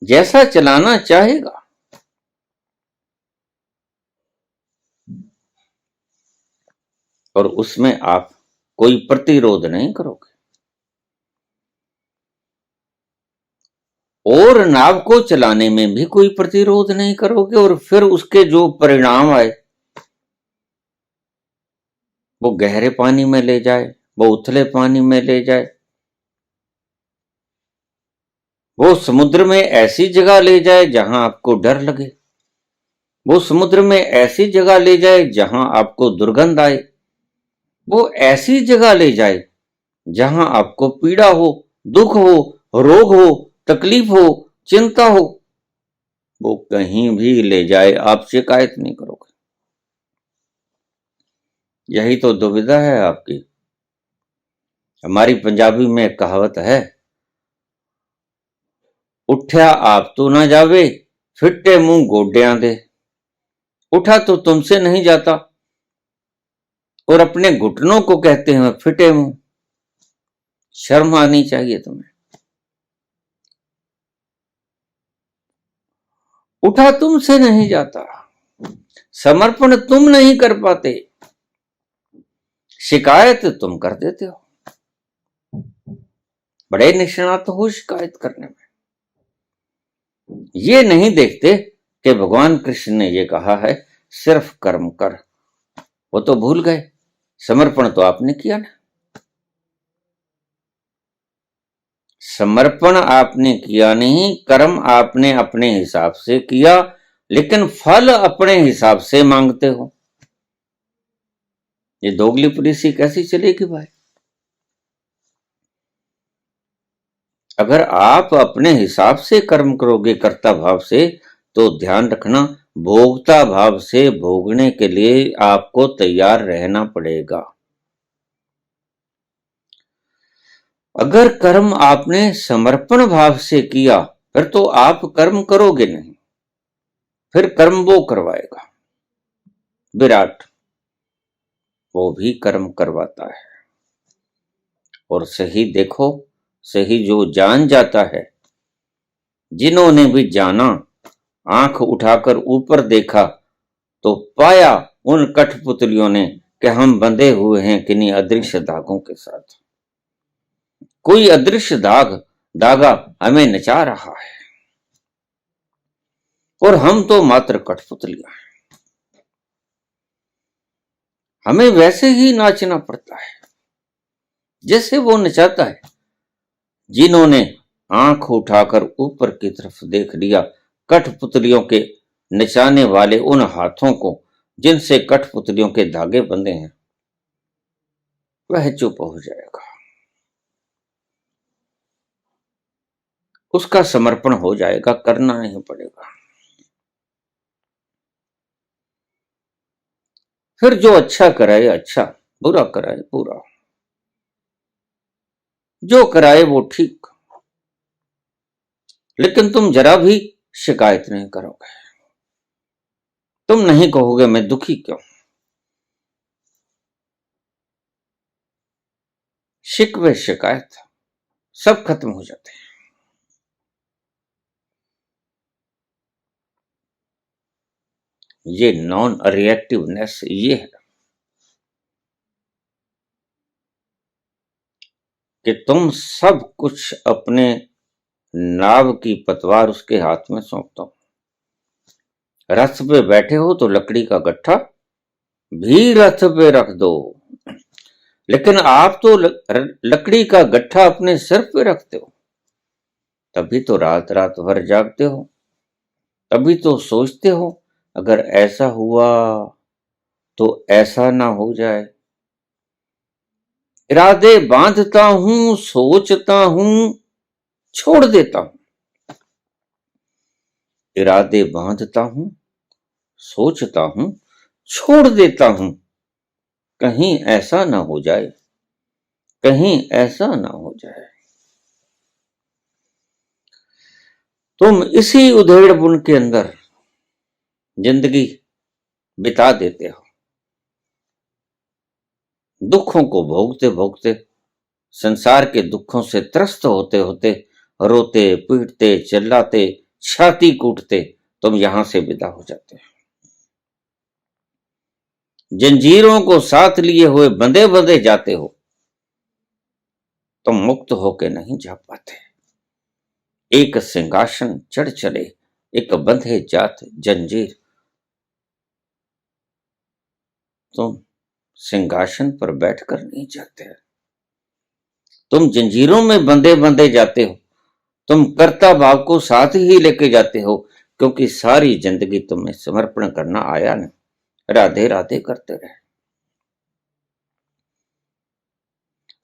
जैसा चलाना चाहेगा। और उसमें आप कोई प्रतिरोध नहीं करोगे, और नाव को चलाने में भी कोई प्रतिरोध नहीं करोगे। और फिर उसके जो परिणाम आए, वो गहरे पानी में ले जाए, वो उथले पानी में ले जाए, वो समुद्र में ऐसी जगह ले जाए जहां आपको डर लगे, वो समुद्र में ऐसी जगह ले जाए जहां आपको दुर्गंध आए, वो ऐसी जगह ले जाए जहां आपको पीड़ा हो, दुख हो, रोग हो, तकलीफ हो, चिंता हो, वो कहीं भी ले जाए, आप शिकायत नहीं करोगे। यही तो दुविधा है आपकी। हमारी पंजाबी में एक कहावत है, उठ्या आप तो ना जावे, फिट्टे मुंह गोड्यां दे। उठा तो तुमसे नहीं जाता और अपने घुटनों को कहते हैं फिटे मुंह। शर्म आनी चाहिए तुम्हें। उठा तुमसे नहीं जाता, समर्पण तुम नहीं कर पाते, शिकायत तुम कर देते हो। बड़े निष्णात हो शिकायत करने में। ये नहीं देखते कि भगवान कृष्ण ने ये कहा है सिर्फ कर्म कर। वो तो भूल गए, समर्पण तो आपने किया ना। समर्पण आपने किया नहीं, कर्म आपने अपने हिसाब से किया, लेकिन फल अपने हिसाब से मांगते हो। ये दोगली पुलिसी कैसी चलेगी भाई? अगर आप अपने हिसाब से कर्म करोगे कर्ता भाव से, तो ध्यान रखना भोक्ता भाव से भोगने के लिए आपको तैयार रहना पड़ेगा। अगर कर्म आपने समर्पण भाव से किया, फिर तो आप कर्म करोगे नहीं, फिर कर्म वो करवाएगा। विराट वो भी कर्म करवाता है। और सही देखो, सही जो जान जाता है, जिन्होंने भी जाना, आंख उठाकर ऊपर देखा तो पाया उन कठपुतलियों ने कि हम बंधे हुए हैं किन्हीं अदृश्य धागों के साथ। कोई अदृश्य धागा हमें नचा रहा है और हम तो मात्र कठपुतलियां हैं। हमें वैसे ही नाचना पड़ता है जैसे वो नचाता है। जिन्होंने आंख उठाकर ऊपर की तरफ देख लिया कठपुतलियों के नचाने वाले उन हाथों को जिनसे कठपुतलियों के धागे बंधे हैं, वह चुप हो जाएगा। उसका समर्पण हो जाएगा, करना नहीं पड़ेगा। फिर जो अच्छा कराए अच्छा, बुरा कराए बुरा, जो कराए वो ठीक, लेकिन तुम जरा भी शिकायत नहीं करोगे। तुम नहीं कहोगे मैं दुखी क्यों। शिकवे शिकायत सब खत्म हो जाते हैं। ये नॉन रिएक्टिवनेस ये है कि तुम सब कुछ अपने नाव की पतवार उसके हाथ में सौंप दो। रथ पे बैठे हो तो लकड़ी का गट्ठा भी रथ पे रख दो, लेकिन आप तो लकड़ी का गट्ठा अपने सिर पे रखते हो। तभी तो रात रात भर जागते हो, तभी तो सोचते हो अगर ऐसा हुआ तो ऐसा ना हो जाए। इरादे बांधता हूं, सोचता हूं, छोड़ देता हूं। इरादे बांधता हूं, सोचता हूं, छोड़ देता हूं। कहीं ऐसा ना हो जाए, कहीं ऐसा ना हो जाए। तुम इसी उधेड़ बुन के अंदर जिंदगी बिता देते हो। दुखों को भोगते भोगते, संसार के दुखों से त्रस्त होते होते, रोते पीटते चिल्लाते छाती कूटते तुम यहां से विदा हो जाते हो। जंजीरों को साथ लिए हुए बंधे बंधे जाते हो, तुम मुक्त होके नहीं जा पाते। एक सिंहासन चढ़ चले, एक बंधे जात जंजीर। तुम सिंहासन पर बैठकर नहीं जाते, तुम जंजीरों में बंधे बंधे जाते हो। तुम कर्ता भाव को साथ ही लेके जाते हो क्योंकि सारी जिंदगी तुम्हें समर्पण करना आया नहीं, राधे राधे करते रहे,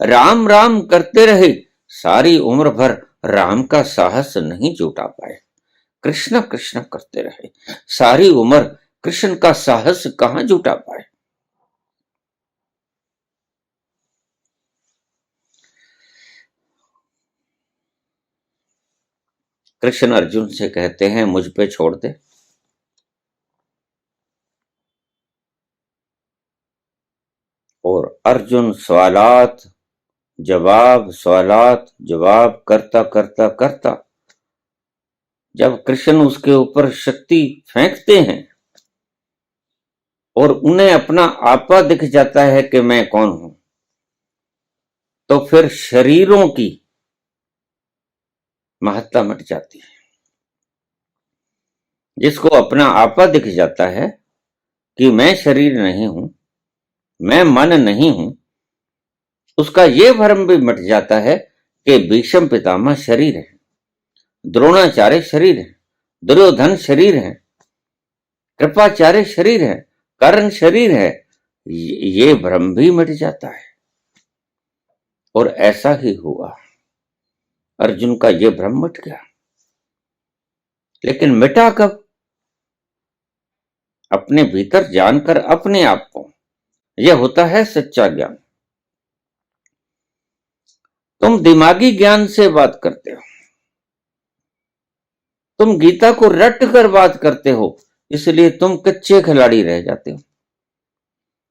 राम राम करते रहे, सारी उम्र भर राम का साहस नहीं जुटा पाए, कृष्ण कृष्ण करते रहे, सारी उम्र कृष्ण का साहस कहां जुटा पाए। कृष्ण अर्जुन से कहते हैं मुझ पे छोड़ दे, और अर्जुन सवालात जवाब करता करता करता जब कृष्ण उसके ऊपर शक्ति फेंकते हैं और उन्हें अपना आपा दिख जाता है कि मैं कौन हूं, तो फिर शरीरों की महत्ता मिट जाती है। जिसको अपना आपा दिख जाता है कि मैं शरीर नहीं हूं, मैं मन नहीं हूं, उसका यह भ्रम भी मिट जाता है कि भीष्म पितामह शरीर है, द्रोणाचार्य शरीर है, दुर्योधन शरीर है, कृपाचार्य शरीर है, कर्ण शरीर है, ये भ्रम भी मिट जाता है। और ऐसा ही हुआ, अर्जुन का यह भ्रम मिट गया। लेकिन मिटा कब? अपने भीतर जानकर अपने आप को, यह होता है सच्चा ज्ञान। तुम दिमागी ज्ञान से बात करते हो, तुम गीता को रट कर बात करते हो, इसलिए तुम कच्चे खिलाड़ी रह जाते हो।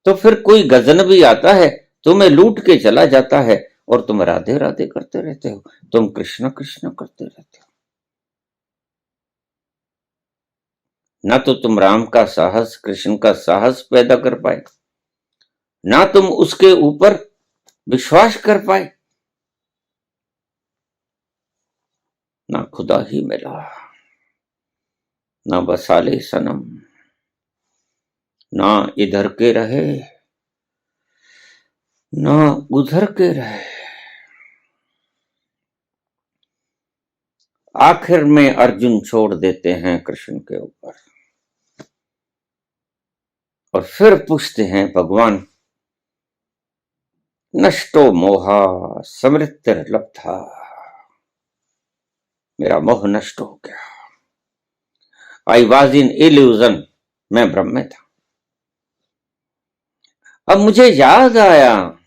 तो फिर कोई गजन भी आता है, तुम्हें लूट के चला जाता है और तुम राधे राधे करते रहते हो, तुम कृष्ण कृष्ण करते रहते हो। ना तो तुम राम का साहस, कृष्ण का साहस पैदा कर पाए, ना तुम उसके ऊपर विश्वास कर पाए, ना खुदा ही मिला, ना बसाले सनम, ना इधर के रहे ना उधर के रहे। आखिर में अर्जुन छोड़ देते हैं कृष्ण के ऊपर और फिर पूछते हैं भगवान, नष्टो मोहा समृद्धिर्लब्धा, मेरा मोह नष्ट हो गया। आई वॉज इन इल्यूजन, मैं भ्रम में था। अब मुझे याद आया,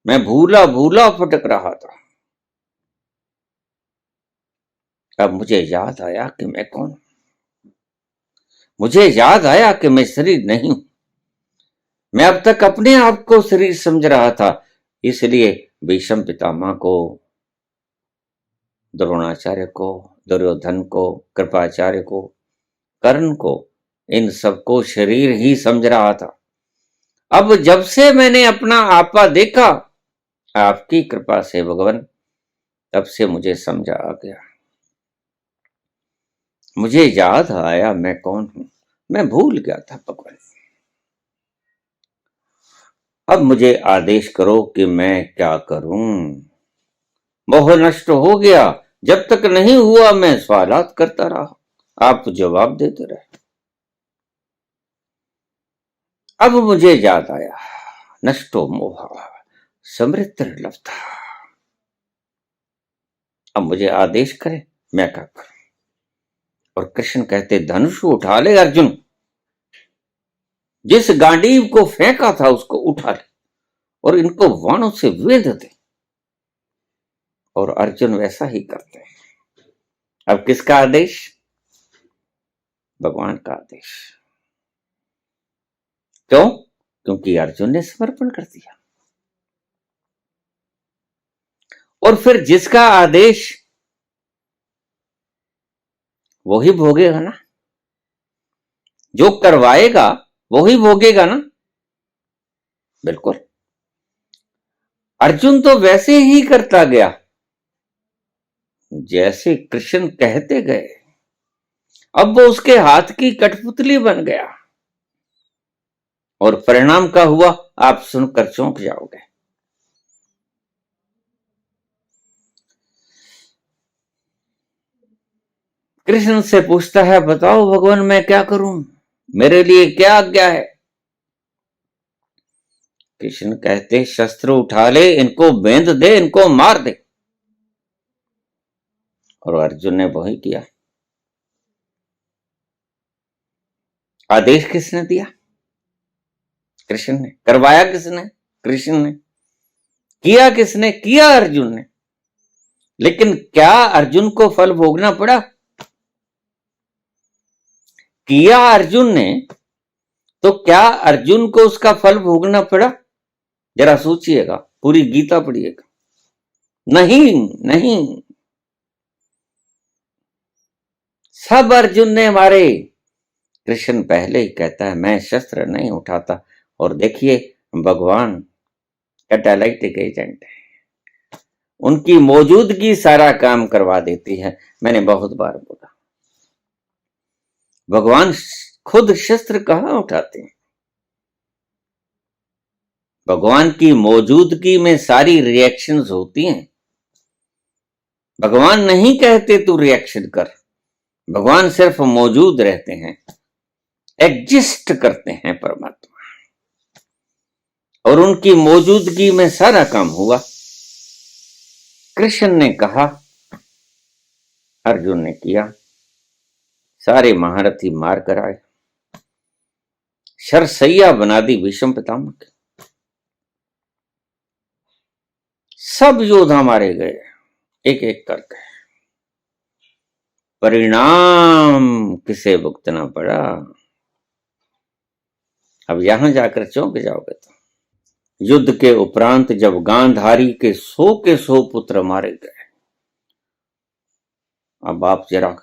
मैं भूला भूला भटक रहा था। अब मुझे याद आया कि मैं कौन हूं, मुझे याद आया कि मैं शरीर नहीं हूं। मैं अब तक अपने आप को शरीर समझ रहा था, इसलिए भीष्म पितामह को, द्रोणाचार्य को, दुर्योधन को, कृपाचार्य को, कर्ण को, इन सबको शरीर ही समझ रहा था। अब जब से मैंने अपना आपा देखा आपकी कृपा से भगवान, तब से मुझे समझ आ गया, मुझे याद आया मैं कौन हूं। मैं भूल गया था भगवान। अब मुझे आदेश करो कि मैं क्या करूं। मोह नष्ट हो गया, जब तक नहीं हुआ मैं सवालात करता रहा, आप जवाब देते रहे। अब मुझे याद आया, नष्टो मोह समृद्धिर्लब्धा। अब मुझे आदेश करे, मैं क्या करूं। और कृष्ण कहते, धनुष उठा ले अर्जुन, जिस गांडीव को फेंका था उसको उठा ले और इनको वाणों से वेध दे। और अर्जुन वैसा ही करते हैं। अब किसका आदेश? भगवान का आदेश। क्यों? क्योंकि अर्जुन ने समर्पण कर दिया। और फिर जिसका आदेश वो ही भोगेगा ना, जो करवाएगा वो ही भोगेगा ना। बिल्कुल, अर्जुन तो वैसे ही करता गया जैसे कृष्ण कहते गए। अब वो उसके हाथ की कठपुतली बन गया और परिणाम क्या हुआ आप सुनकर चौंक जाओगे। कृष्ण से पूछता है, बताओ भगवान मैं क्या करूं, मेरे लिए क्या आज्ञा है। कृष्ण कहते, शस्त्र उठा ले, इनको बेंध दे, इनको मार दे। और अर्जुन ने वही किया। आदेश किसने दिया? कृष्ण ने। करवाया किसने? कृष्ण ने। किया किसने? किया अर्जुन ने। लेकिन क्या अर्जुन को फल भोगना पड़ा? किया अर्जुन ने, तो क्या अर्जुन को उसका फल भोगना पड़ा? जरा सोचिएगा, पूरी गीता पढ़िएगा। नहीं नहीं, सब अर्जुन ने मारे। कृष्ण पहले ही कहता है मैं शस्त्र नहीं उठाता। और देखिए, भगवान कैटालाइटिक एजेंट है, उनकी मौजूदगी सारा काम करवा देती है। मैंने बहुत बार बोला, भगवान खुद शस्त्र कहां उठाते हैं? भगवान की मौजूदगी में सारी रिएक्शंस होती हैं। भगवान नहीं कहते तू रिएक्शन कर, भगवान सिर्फ मौजूद रहते हैं, एग्जिस्ट करते हैं परमात्मा। और उनकी मौजूदगी में सारा काम हुआ। कृष्ण ने कहा, अर्जुन ने किया, सारे महारथी मार कर आए, शरसैया बना दी भीष्म पितामह की। सब योद्धा मारे गए एक एक करके। परिणाम किसे भुगतना पड़ा? अब यहां जाकर चौंक जाओगे। तो युद्ध के उपरांत जब गांधारी के 100 पुत्र मारे गए, अब आप जरा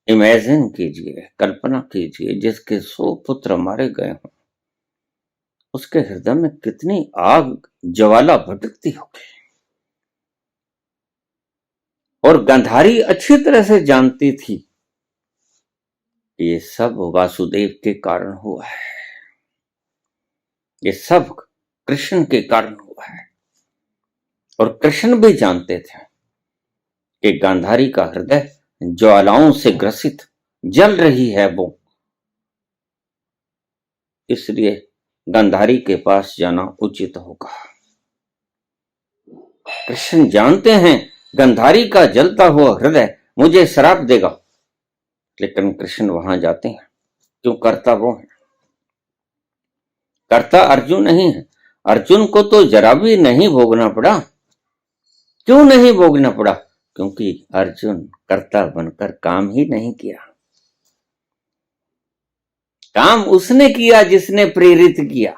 इमेजिन कीजिए, कल्पना कीजिए, जिसके 100 पुत्र मारे गए हों, उसके हृदय में कितनी आग ज्वाला भटकती होगी। और गांधारी अच्छी तरह से जानती थी ये सब वासुदेव के कारण हुआ है, ये सब कृष्ण के कारण हुआ है। और कृष्ण भी जानते थे कि गांधारी का हृदय ज्वालाओं से ग्रसित जल रही है वो, इसलिए गांधारी के पास जाना उचित होगा। कृष्ण जानते हैं गांधारी का जलता हुआ हृदय मुझे श्राप देगा, लेकिन कृष्ण वहां जाते हैं क्यों? करता वो है, करता अर्जुन नहीं है। अर्जुन को तो जरा भी नहीं भोगना पड़ा। क्यों नहीं भोगना पड़ा? क्योंकि अर्जुन कर्ता बनकर काम ही नहीं किया। काम उसने किया जिसने प्रेरित किया।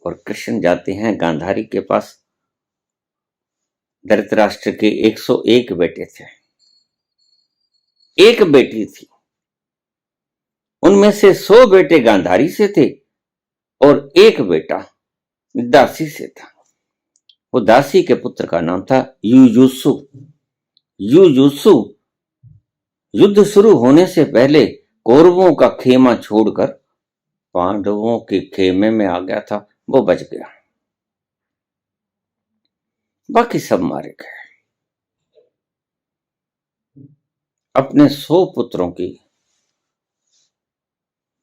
और कृष्ण जाते हैं गांधारी के पास। धृतराष्ट्र के 101 बेटे थे, एक बेटी थी। उनमें से 100 बेटे गांधारी से थे और एक बेटा दासी से था। वो दासी के पुत्र का नाम था युयुत्सु। युयुत्सु युद्ध शुरू होने से पहले कौरवों का खेमा छोड़कर पांडवों के खेमे में आ गया था, वो बच गया, बाकी सब मारे गए। अपने 100 पुत्रों की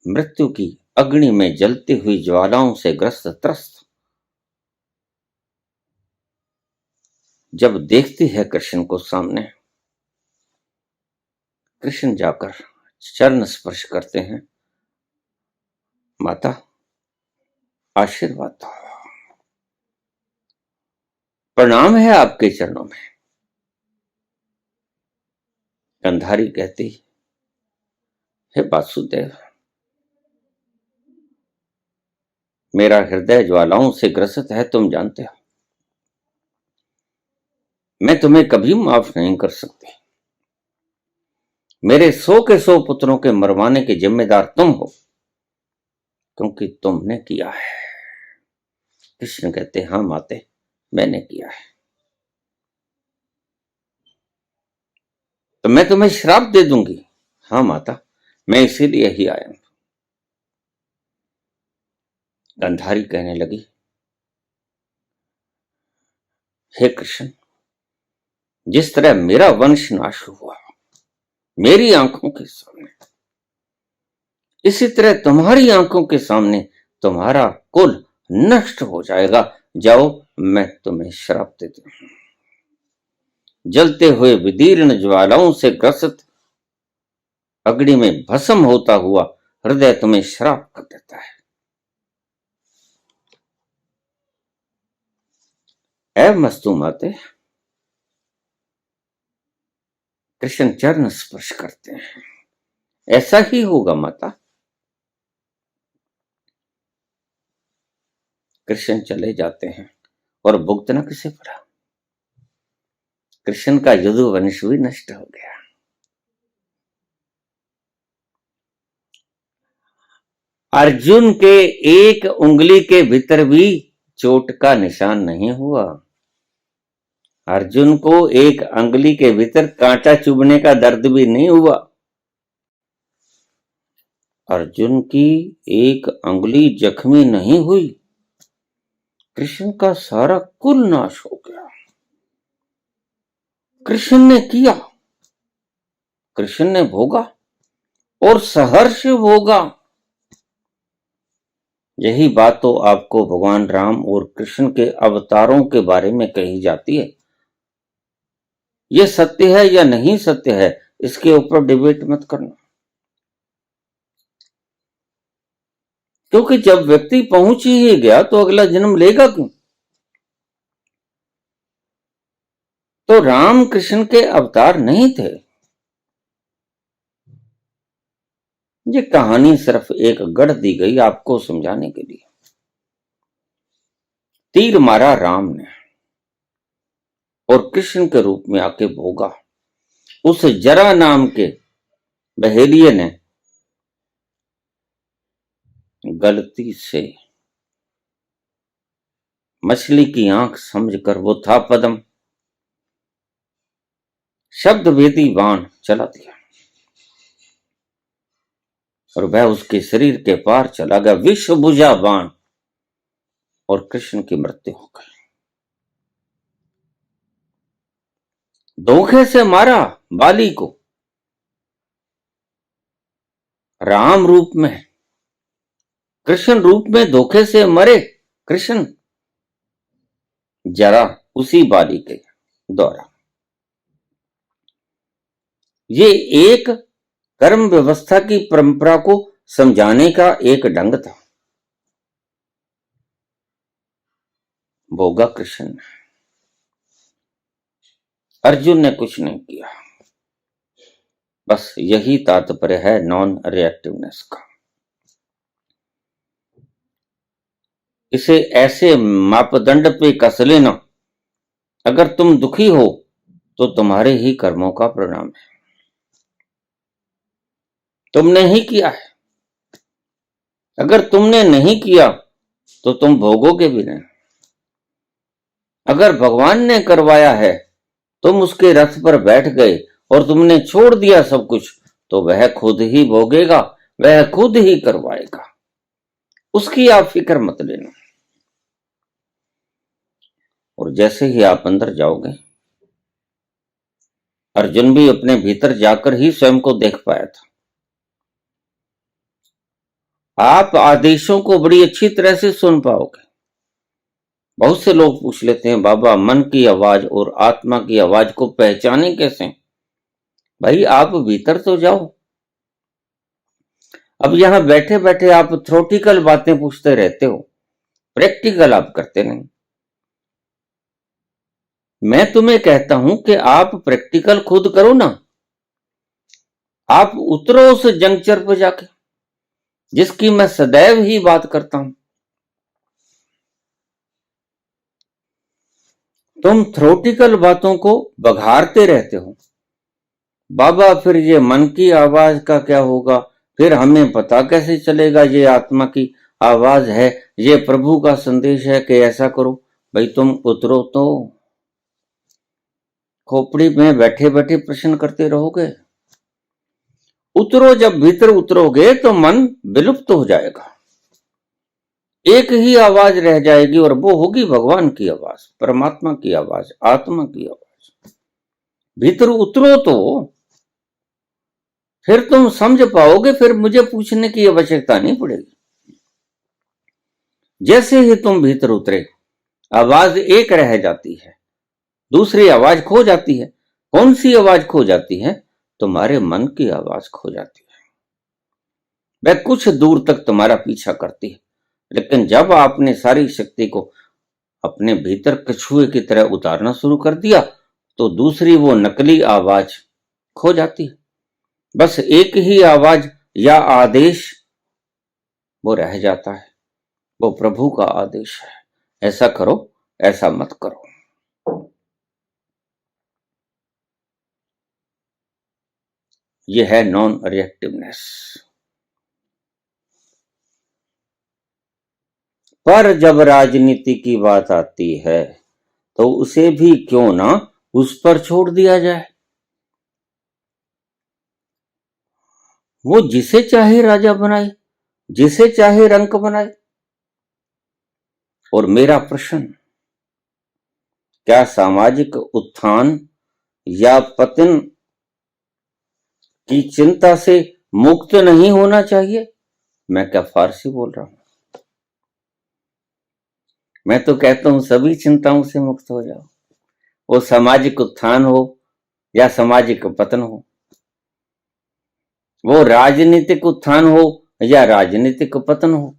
मृत्यु की अग्नि में जलती हुई ज्वालाओं से ग्रस्त त्रस्त जब देखती है कृष्ण को सामने, कृष्ण जाकर चरण स्पर्श करते हैं, माता आशीर्वाद दो, प्रणाम है आपके चरणों में। गांधारी कहती, हे वासुदेव, मेरा हृदय ज्वालाओं से ग्रसित है, तुम जानते हो, मैं तुम्हें कभी माफ नहीं कर सकती। मेरे 100 के 100 पुत्रों के मरवाने के जिम्मेदार तुम हो, क्योंकि तुमने किया है। कृष्ण कहते, हाँ माते, मैंने किया है। तो मैं तुम्हें श्राप दे दूंगी? हाँ माता, मैं इसीलिए ही आया हूं। गांधारी कहने लगी, हे कृष्ण, जिस तरह मेरा वंश नाश हुआ मेरी आंखों के सामने, इसी तरह तुम्हारी आंखों के सामने तुम्हारा कुल नष्ट हो जाएगा। जाओ, मैं तुम्हें श्राप देती हूं। जलते हुए विदीर्ण ज्वालाओं से ग्रसित अग्नि में भस्म होता हुआ हृदय तुम्हें श्राप कर देता है। ऐ मस्तु माते, कृष्ण चरण स्पर्श करते हैं। ऐसा ही होगा माता। कृष्ण चले जाते हैं और भुगतना किसे पड़ा? कृष्ण का यदुवंश भी नष्ट हो गया। अर्जुन के एक उंगली के भीतर भी चोट का निशान नहीं हुआ। अर्जुन को एक अंगुली के भीतर कांटा चुभने का दर्द भी नहीं हुआ। अर्जुन की एक अंगुली जख्मी नहीं हुई। कृष्ण का सारा कुल नाश हो गया। कृष्ण ने किया, कृष्ण ने भोगा और सहर्ष भोगा। यही बात तो आपको भगवान राम और कृष्ण के अवतारों के बारे में कही जाती है। यह सत्य है या नहीं सत्य है, इसके ऊपर डिबेट मत करना, क्योंकि जब व्यक्ति पहुंच ही गया तो अगला जन्म लेगा क्यों? तो राम कृष्ण के अवतार नहीं थे। ये कहानी सिर्फ एक गढ़ दी गई आपको समझाने के लिए। तीर मारा राम ने और कृष्ण के रूप में आके भोगा। उस जरा नाम के बहेलिये ने गलती से मछली की आंख समझकर, वो था पदम, शब्द भेदी बाण चला दिया और वह उसके शरीर के पार चला गया, विष बुझा बाण, और कृष्ण की मृत्यु हो गई। धोखे से मारा बाली को, राम रूप में, कृष्ण रूप में धोखे से मरे कृष्ण, जरा उसी बाली के द्वारा। ये एक कर्म व्यवस्था की परंपरा को समझाने का एक ढंग था। भोगा कृष्ण ने, अर्जुन ने कुछ नहीं किया। बस यही तात्पर्य है नॉन रिएक्टिवनेस का। इसे ऐसे मापदंड पे कस लेना, अगर तुम दुखी हो तो तुम्हारे ही कर्मों का परिणाम है, तुमने ही किया है। अगर तुमने नहीं किया तो तुम भोगोगे भी नहीं। अगर भगवान ने करवाया है, तुम उसके रथ पर बैठ गए और तुमने छोड़ दिया सब कुछ, तो वह खुद ही भोगेगा, वह खुद ही करवाएगा, उसकी आप फिक्र मत लेना। और जैसे ही आप अंदर जाओगे, अर्जुन भी अपने भीतर जाकर ही स्वयं को देख पाया था। आप आदेशों को बड़ी अच्छी तरह से सुन पाओगे। बहुत से लोग पूछ लेते हैं, बाबा मन की आवाज और आत्मा की आवाज को पहचाने कैसे? भाई आप भीतर तो जाओ। अब यहां बैठे बैठे आप थ्योरेटिकल बातें पूछते रहते हो, प्रैक्टिकल आप करते नहीं। मैं तुम्हें कहता हूं कि आप प्रैक्टिकल खुद करो ना। आप उतरो उस जंक्चर पर जाके, जिसकी मैं सदैव ही बात करता हूं। तुम थ्योरेटिकल बातों को बघारते रहते हो। बाबा फिर ये मन की आवाज का क्या होगा? फिर हमें पता कैसे चलेगा ये आत्मा की आवाज है, ये प्रभु का संदेश है कि ऐसा करो? भाई तुम उतरो तो। खोपड़ी में बैठे बैठे प्रश्न करते रहोगे? उतरो, जब भीतर उतरोगे तो मन विलुप्त हो जाएगा। एक ही आवाज रह जाएगी और वो होगी भगवान की आवाज, परमात्मा की आवाज, आत्मा की आवाज। भीतर उतरो तो फिर तुम समझ पाओगे, फिर मुझे पूछने की आवश्यकता नहीं पड़ेगी। जैसे ही तुम भीतर उतरे, आवाज एक रह जाती है, दूसरी आवाज खो जाती है। कौन सी आवाज खो जाती है? तुम्हारे मन की आवाज खो जाती है। वह कुछ दूर तक तुम्हारा पीछा करती है, लेकिन जब आपने सारी शक्ति को अपने भीतर कछुए की तरह उतारना शुरू कर दिया, तो दूसरी वो नकली आवाज खो जाती है। बस एक ही आवाज या आदेश वो रह जाता है। वो प्रभु का आदेश है, ऐसा करो, ऐसा मत करो। यह है नॉन रिएक्टिवनेस। पर जब राजनीति की बात आती है, तो उसे भी क्यों ना उस पर छोड़ दिया जाए। वो जिसे चाहे राजा बनाए, जिसे चाहे रंक बनाए। और मेरा प्रश्न, क्या सामाजिक उत्थान या पतन की चिंता से मुक्त नहीं होना चाहिए? मैं क्या फारसी बोल रहा हूं? मैं तो कहता हूं सभी चिंताओं से मुक्त हो जाओ, वो सामाजिक उत्थान हो या सामाजिक पतन हो, वो राजनीतिक उत्थान हो या राजनीतिक पतन हो।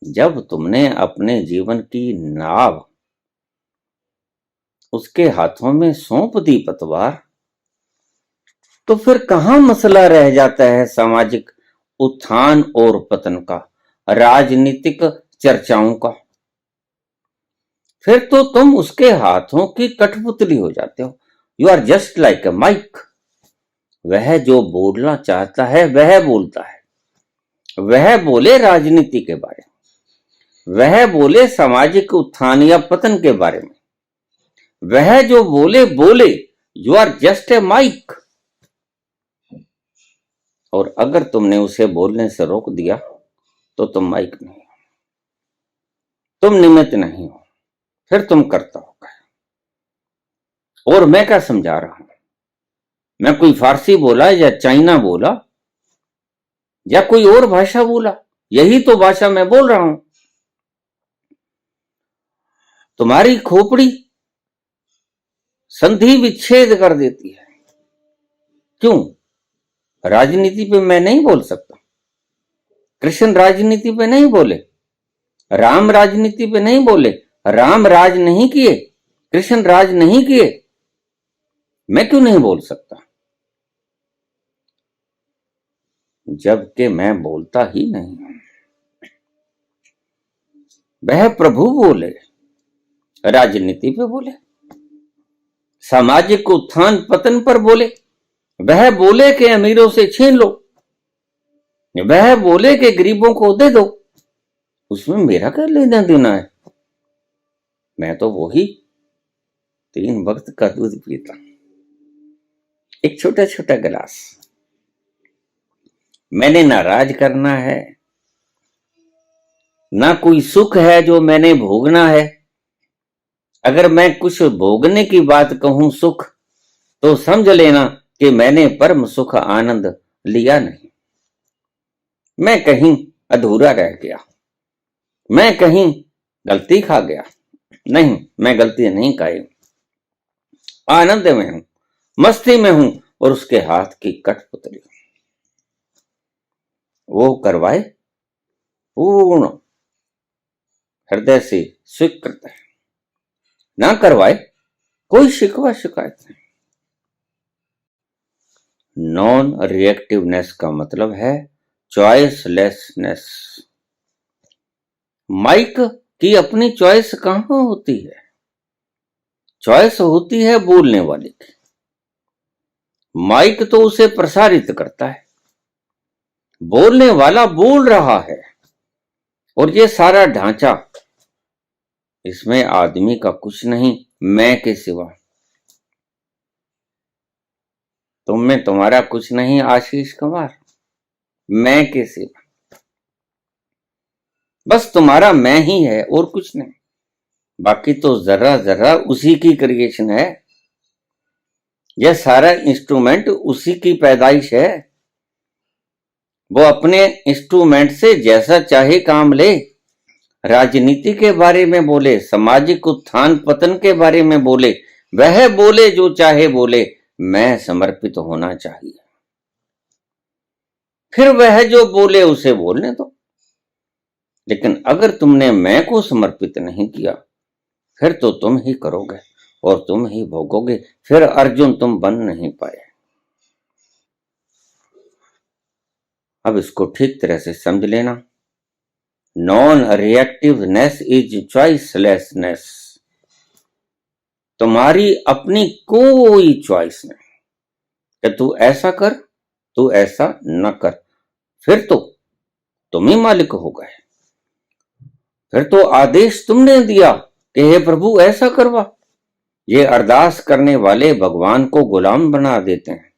जब तुमने अपने जीवन की नाव उसके हाथों में सौंप दी पतवार, तो फिर कहां मसला रह जाता है सामाजिक उत्थान और पतन का, राजनीतिक चर्चाओं का। फिर तो तुम उसके हाथों की कठपुतली हो जाते हो। You are just like a mic. वह जो बोलना चाहता है वह बोलता है। वह बोले राजनीति के बारे में, वह बोले सामाजिक उत्थान या पतन के बारे में, वह जो बोले बोले। You are just a mic. और अगर तुमने उसे बोलने से रोक दिया, तो तुम माइक नहीं हो, तुम निमित्त नहीं हो, फिर तुम करता हो। और मैं क्या समझा रहा हूं? मैं कोई फारसी बोला या चाइना बोला या कोई और भाषा बोला? यही तो भाषा मैं बोल रहा हूं। तुम्हारी खोपड़ी संधि विच्छेद कर देती है। क्यों? राजनीति पे मैं नहीं बोल सकता, कृष्ण राजनीति पे नहीं बोले, राम राजनीति पे नहीं बोले, राम राज नहीं किए, कृष्ण राज नहीं किए, मैं क्यों नहीं बोल सकता? जबकि मैं बोलता ही नहीं हूं। वह प्रभु बोले, राजनीति पे बोले, सामाजिक उत्थान पतन पर बोले। वह बोले कि अमीरों से छीन लो, वह बोले कि गरीबों को दे दो। उसमें मेरा क्या लेना देना है? मैं तो वही 3 वक्त का दूध पीता, एक छोटा छोटा गिलास। मैंने ना राज करना है, ना कोई सुख है जो मैंने भोगना है। अगर मैं कुछ भोगने की बात कहूं सुख, तो समझ लेना कि मैंने परम सुख आनंद लिया नहीं। मैं कहीं अधूरा रह गया, मैं कहीं गलती खा गया। नहीं, मैं गलती नहीं खाई, आनंद में हूं, मस्ती में हूं, और उसके हाथ की कठपुतली वो करवाए पूर्ण हृदय से स्वीकृत है, ना करवाए कोई शिकवा शिकायत नहीं। नॉन रिएक्टिवनेस का मतलब है चॉइसलेसनेस। माइक की अपनी चॉइस कहां होती है? चॉइस होती है बोलने वाले की। माइक तो उसे प्रसारित करता है, बोलने वाला बोल रहा है। और ये सारा ढांचा, इसमें आदमी का कुछ नहीं, मैं के सिवा। तुम में तुम्हारा कुछ नहीं आशीष कुमार, मैं के सिवा। बस तुम्हारा मैं ही है और कुछ नहीं। बाकी तो जरा जरा उसी की क्रिएशन है। यह सारा इंस्ट्रूमेंट उसी की पैदाइश है। वो अपने इंस्ट्रूमेंट से जैसा चाहे काम ले। राजनीति के बारे में बोले, सामाजिक उत्थान पतन के बारे में बोले, वह बोले जो चाहे बोले, मैं समर्पित होना चाहिए। फिर वह जो बोले उसे बोलने दो। लेकिन अगर तुमने मैं को समर्पित नहीं किया, फिर तो तुम ही करोगे और तुम ही भोगोगे। फिर अर्जुन तुम बन नहीं पाए। अब इसको ठीक तरह से समझ लेना। Non reactiveness is choicelessness. तुम्हारी अपनी कोई चॉइस नहीं कि तू ऐसा कर, तू ऐसा न कर। फिर तो तुम ही मालिक हो गए। फिर तो आदेश तुमने दिया कि हे प्रभु ऐसा करवा। ये अरदास करने वाले भगवान को गुलाम बना देते हैं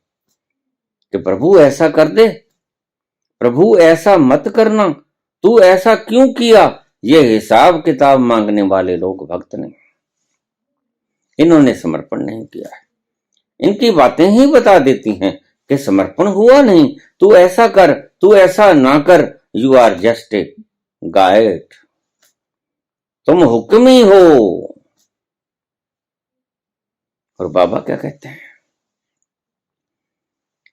कि प्रभु ऐसा कर दे, प्रभु ऐसा मत करना, तू ऐसा क्यों किया। ये हिसाब किताब मांगने वाले लोग भक्त नहीं। इन्होंने समर्पण नहीं किया है। इनकी बातें ही बता देती हैं कि समर्पण हुआ नहीं, तू ऐसा कर, तू ऐसा ना कर। You are just a guide. तुम हुक्मी हो। और बाबा क्या कहते हैं?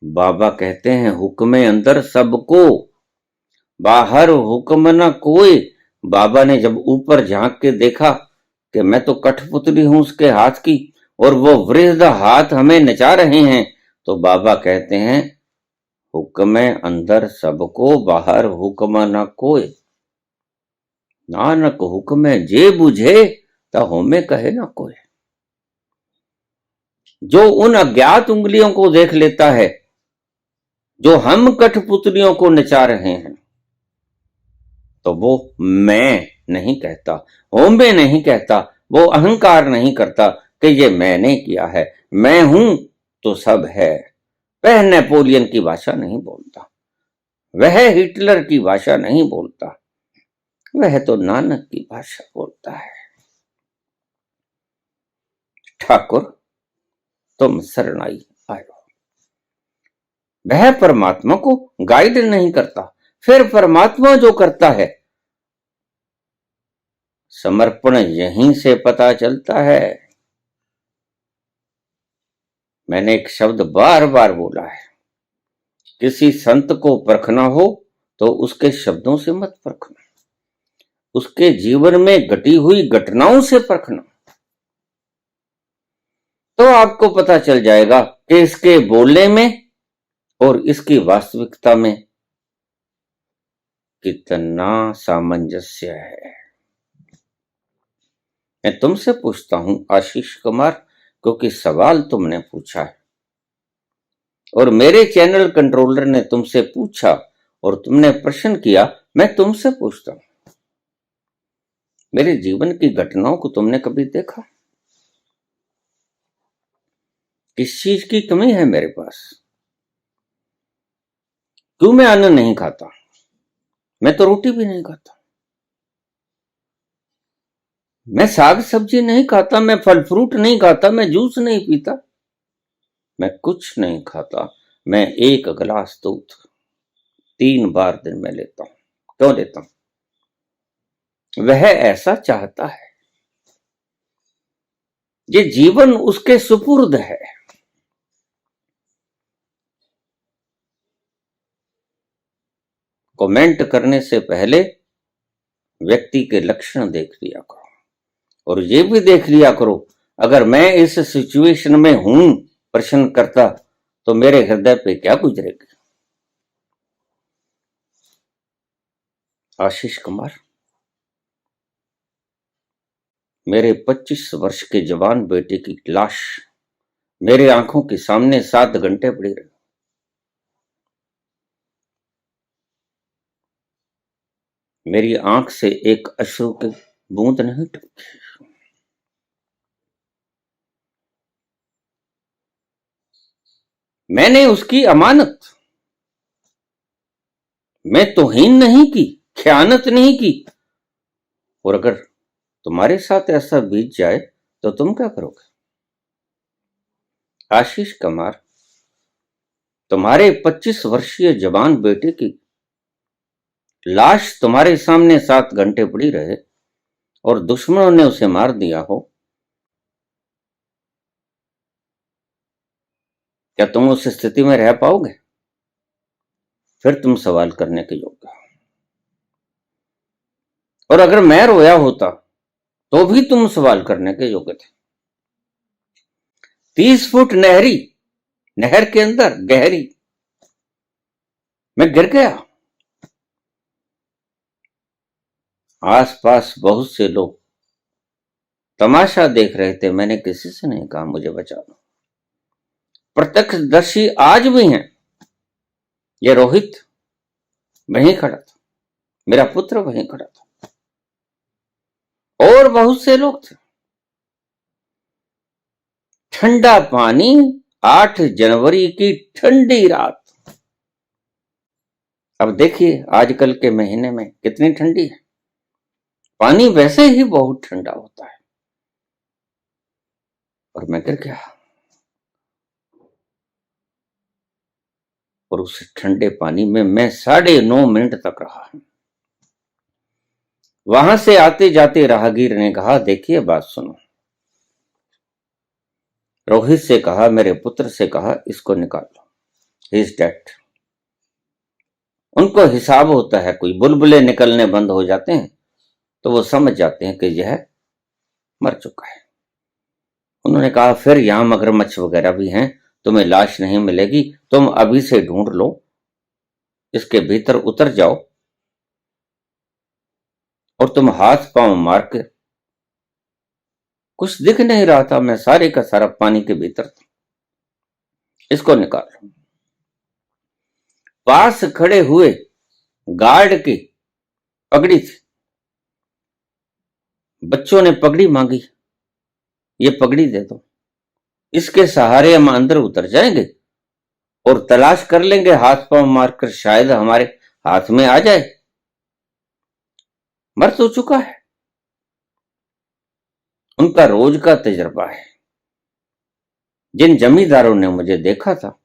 बाबा कहते हैं हुक्मे अंदर सबको, बाहर हुक्म न कोई। बाबा ने जब ऊपर झांक के देखा कि मैं तो कठपुतली हूं उसके हाथ की और वो वृद्ध हाथ हमें नचा रहे हैं, तो बाबा कहते हैं हुक्मे अंदर सबको, बाहर हुक्म न कोई। नानक हुक्मे जे बुझे ता होमे कहे ना कोई। जो उन अज्ञात उंगलियों को देख लेता है जो हम कठपुतलियों को नचा रहे हैं, तो वो मैं नहीं कहता, होमे नहीं कहता, वो अहंकार नहीं करता कि ये मैंने किया है, मैं हूं तो सब है। वह नेपोलियन की भाषा नहीं बोलता, वह हिटलर की भाषा नहीं बोलता, वह तो नानक की भाषा बोलता है। ठाकुर तुम शरणाई आयो। वह परमात्मा को गाइड नहीं करता, फिर परमात्मा जो करता है। समर्पण यहीं से पता चलता है। मैंने एक शब्द बार बार बोला है, किसी संत को परखना हो तो उसके शब्दों से मत परखना, उसके जीवन में घटी हुई घटनाओं से परखना। तो आपको पता चल जाएगा कि इसके बोलने में और इसकी वास्तविकता में कितना सामंजस्य है। मैं तुमसे पूछता हूं आशीष कुमार, क्योंकि सवाल तुमने पूछा है और मेरे चैनल कंट्रोलर ने तुमसे पूछा और तुमने प्रश्न किया। मैं तुमसे पूछता हूं, मेरे जीवन की घटनाओं को तुमने कभी देखा? किस चीज की कमी है मेरे पास? क्यों मैं अन्न नहीं खाता? मैं तो रोटी भी नहीं खाता, मैं साग सब्जी नहीं खाता, मैं फल फ्रूट नहीं खाता, मैं जूस नहीं पीता, मैं कुछ नहीं खाता। मैं एक गिलास दूध 3 बार दिन में लेता हूं। क्यों लेता हूं? वह ऐसा चाहता है, ये जीवन उसके सुपुर्द है। कमेंट करने से पहले व्यक्ति के लक्षण देख लिया करो और ये भी देख लिया करो, अगर मैं इस सिचुएशन में हूं प्रश्न करता तो मेरे हृदय पे क्या गुजरेगा। आशीष कुमार, मेरे 25 वर्ष के जवान बेटे की लाश मेरे आंखों के सामने 7 घंटे पड़ी रही। मेरी आंख से एक अश्रु की बूंद नहीं टपकी। मैंने उसकी अमानत मैं तौहीन नहीं की, खयानत नहीं की। और अगर तुम्हारे साथ ऐसा बीत जाए तो तुम क्या करोगे? आशीष कुमार, तुम्हारे 25 वर्षीय जवान बेटे की लाश तुम्हारे सामने 7 घंटे पड़ी रहे और दुश्मनों ने उसे मार दिया हो, क्या तुम उस स्थिति में रह पाओगे? फिर तुम सवाल करने के योग्य हो। और अगर मैं रोया होता तो भी तुम सवाल करने के योग्य थे। 30 फुट नहर के अंदर गहरी मैं गिर गया। आसपास बहुत से लोग तमाशा देख रहे थे। मैंने किसी से नहीं कहा मुझे बचा लो। प्रत्यक्षदर्शी आज भी हैं। ये रोहित वहीं खड़ा था, मेरा पुत्र वहीं खड़ा था, और बहुत से लोग थे। ठंडा पानी, 8 जनवरी की ठंडी रात। अब देखिए आजकल के महीने में कितनी ठंडी है। पानी वैसे ही बहुत ठंडा होता है, और मैं गिर गया। और उस ठंडे पानी में मैं 9.5 मिनट तक रहा। वहां से आते जाते राहगीर ने कहा, देखिए बात सुनो। रोहित से कहा, मेरे पुत्र से कहा, इसको निकाल लो, ही इज डेड। उनको हिसाब होता है, कोई बुलबुले निकलने बंद हो जाते हैं तो वो समझ जाते हैं कि यह मर चुका है। उन्होंने कहा, फिर यहां मगरमच्छ वगैरह भी हैं, तुम्हें लाश नहीं मिलेगी, तुम अभी से ढूंढ लो, इसके भीतर उतर जाओ और तुम हाथ पांव मार के, कुछ दिख नहीं रहा था, मैं सारे का सारा पानी के भीतर था, इसको निकाल लो। पास खड़े हुए गार्ड की पगड़ी थी। बच्चों ने पगड़ी मांगी, ये पगड़ी दे दो, इसके सहारे हम अंदर उतर जाएंगे और तलाश कर लेंगे हाथ पांव मारकर, शायद हमारे हाथ में आ जाए। मर तो चुका है। उनका रोज का तजर्बा है। जिन जमींदारों ने मुझे देखा था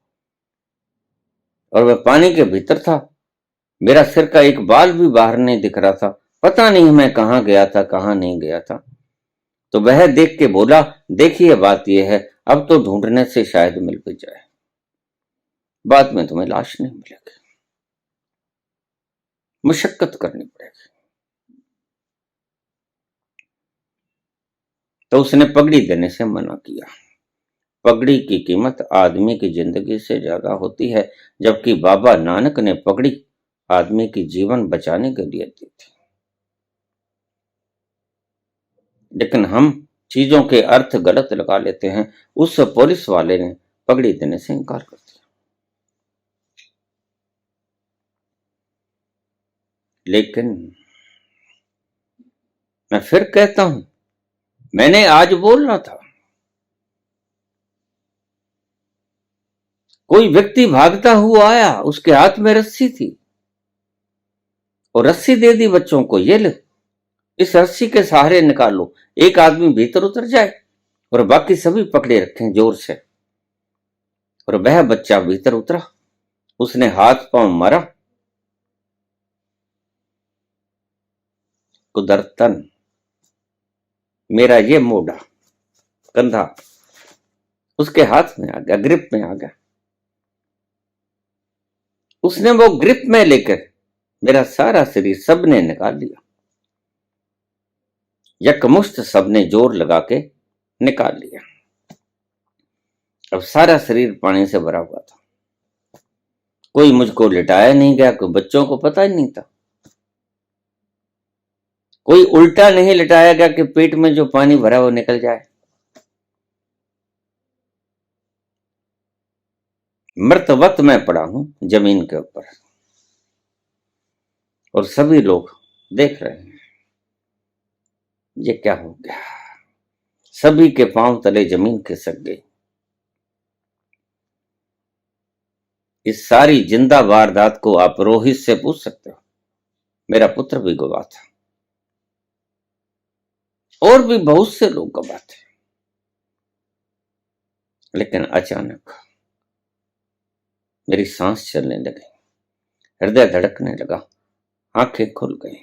और वह पानी के भीतर था, मेरा सिर का एक बाल भी बाहर नहीं दिख रहा था, पता नहीं मैं कहां गया था कहां नहीं गया था। तो वह देख के बोला, देखिए बात यह है, अब तो ढूंढने से शायद मिल भी जाए, बाद में तुम्हें लाश नहीं मिलेगी, मुशक्कत करनी पड़ेगी। तो उसने पगड़ी देने से मना किया। पगड़ी की कीमत आदमी की जिंदगी से ज्यादा होती है, जबकि बाबा नानक ने पगड़ी आदमी की जीवन बचाने के लिए दी थी। लेकिन हम चीजों के अर्थ गलत लगा लेते हैं। उस पुलिस वाले ने पगड़ी देने से इनकार कर दिया। लेकिन मैं फिर कहता हूं, मैंने आज बोलना था। कोई व्यक्ति भागता हुआ आया, उसके हाथ में रस्सी थी और रस्सी दे दी बच्चों को, ये ले, इस रस्सी के सहारे निकालो, एक आदमी भीतर उतर जाए और बाकी सभी पकड़े रखें जोर से। और वह बच्चा भीतर उतरा, उसने हाथ पांव मारा, कुदरतन मेरा ये मोढ़ा कंधा उसके हाथ में आ गया, ग्रिप में आ गया। उसने वो ग्रिप में लेकर मेरा सारा शरीर सबने निकाल लिया, यकमुश्त सबने जोर लगा के निकाल लिया। अब सारा शरीर पानी से भरा हुआ था। कोई मुझको लिटाया नहीं गया, कोई बच्चों को पता ही नहीं था, कोई उल्टा नहीं लिटाया गया कि पेट में जो पानी भरा वो निकल जाए। मृतवत मैं पड़ा हूं जमीन के ऊपर और सभी लोग देख रहे हैं, ये क्या हो गया। सभी के पांव तले जमीन खिसक गई। इस सारी जिंदा वारदात को आप रोहित से पूछ सकते हो, मेरा पुत्र भी गवाह था। और भी बहुत से लोग गवाते, लेकिन अचानक मेरी सांस चलने लगी, हृदय धड़कने लगा, आंखें खुल गई।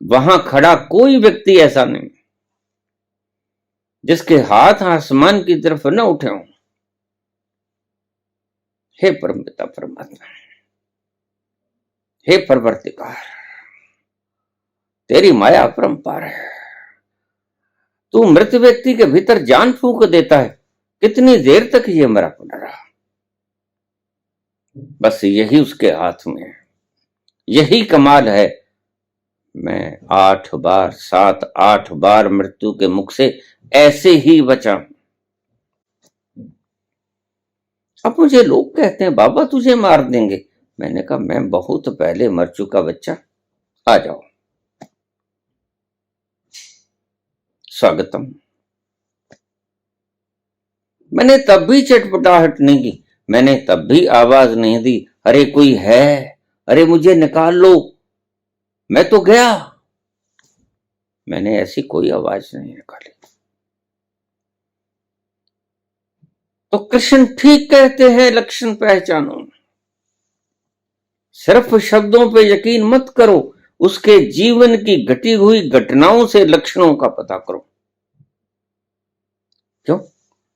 वहां खड़ा कोई व्यक्ति ऐसा नहीं जिसके हाथ आसमान की तरफ न उठे हों। हे परमपिता परमात्मा, हे परवर्तिकार, तेरी माया अपरंपार है। तू मृत व्यक्ति के भीतर जान फूंक देता है। कितनी देर तक ये मरा पड़ा रहा? बस यही उसके हाथ में है, यही कमाल है। मैं 8 बार 7 8 बार मृत्यु के मुख से ऐसे ही बचा। अब मुझे लोग कहते हैं बाबा तुझे मार देंगे। मैंने कहा मैं बहुत पहले मर चुका बच्चा, आ जाओ, स्वागतम। मैंने तब भी चटपटाहट नहीं की, मैंने तब भी आवाज नहीं दी, अरे कोई है, अरे मुझे निकाल लो, मैं तो गया। मैंने ऐसी कोई आवाज नहीं निकाली। तो कृष्ण ठीक कहते हैं, लक्षण पहचानो। सिर्फ शब्दों पे यकीन मत करो, उसके जीवन की घटी हुई घटनाओं से लक्षणों का पता करो। क्यों?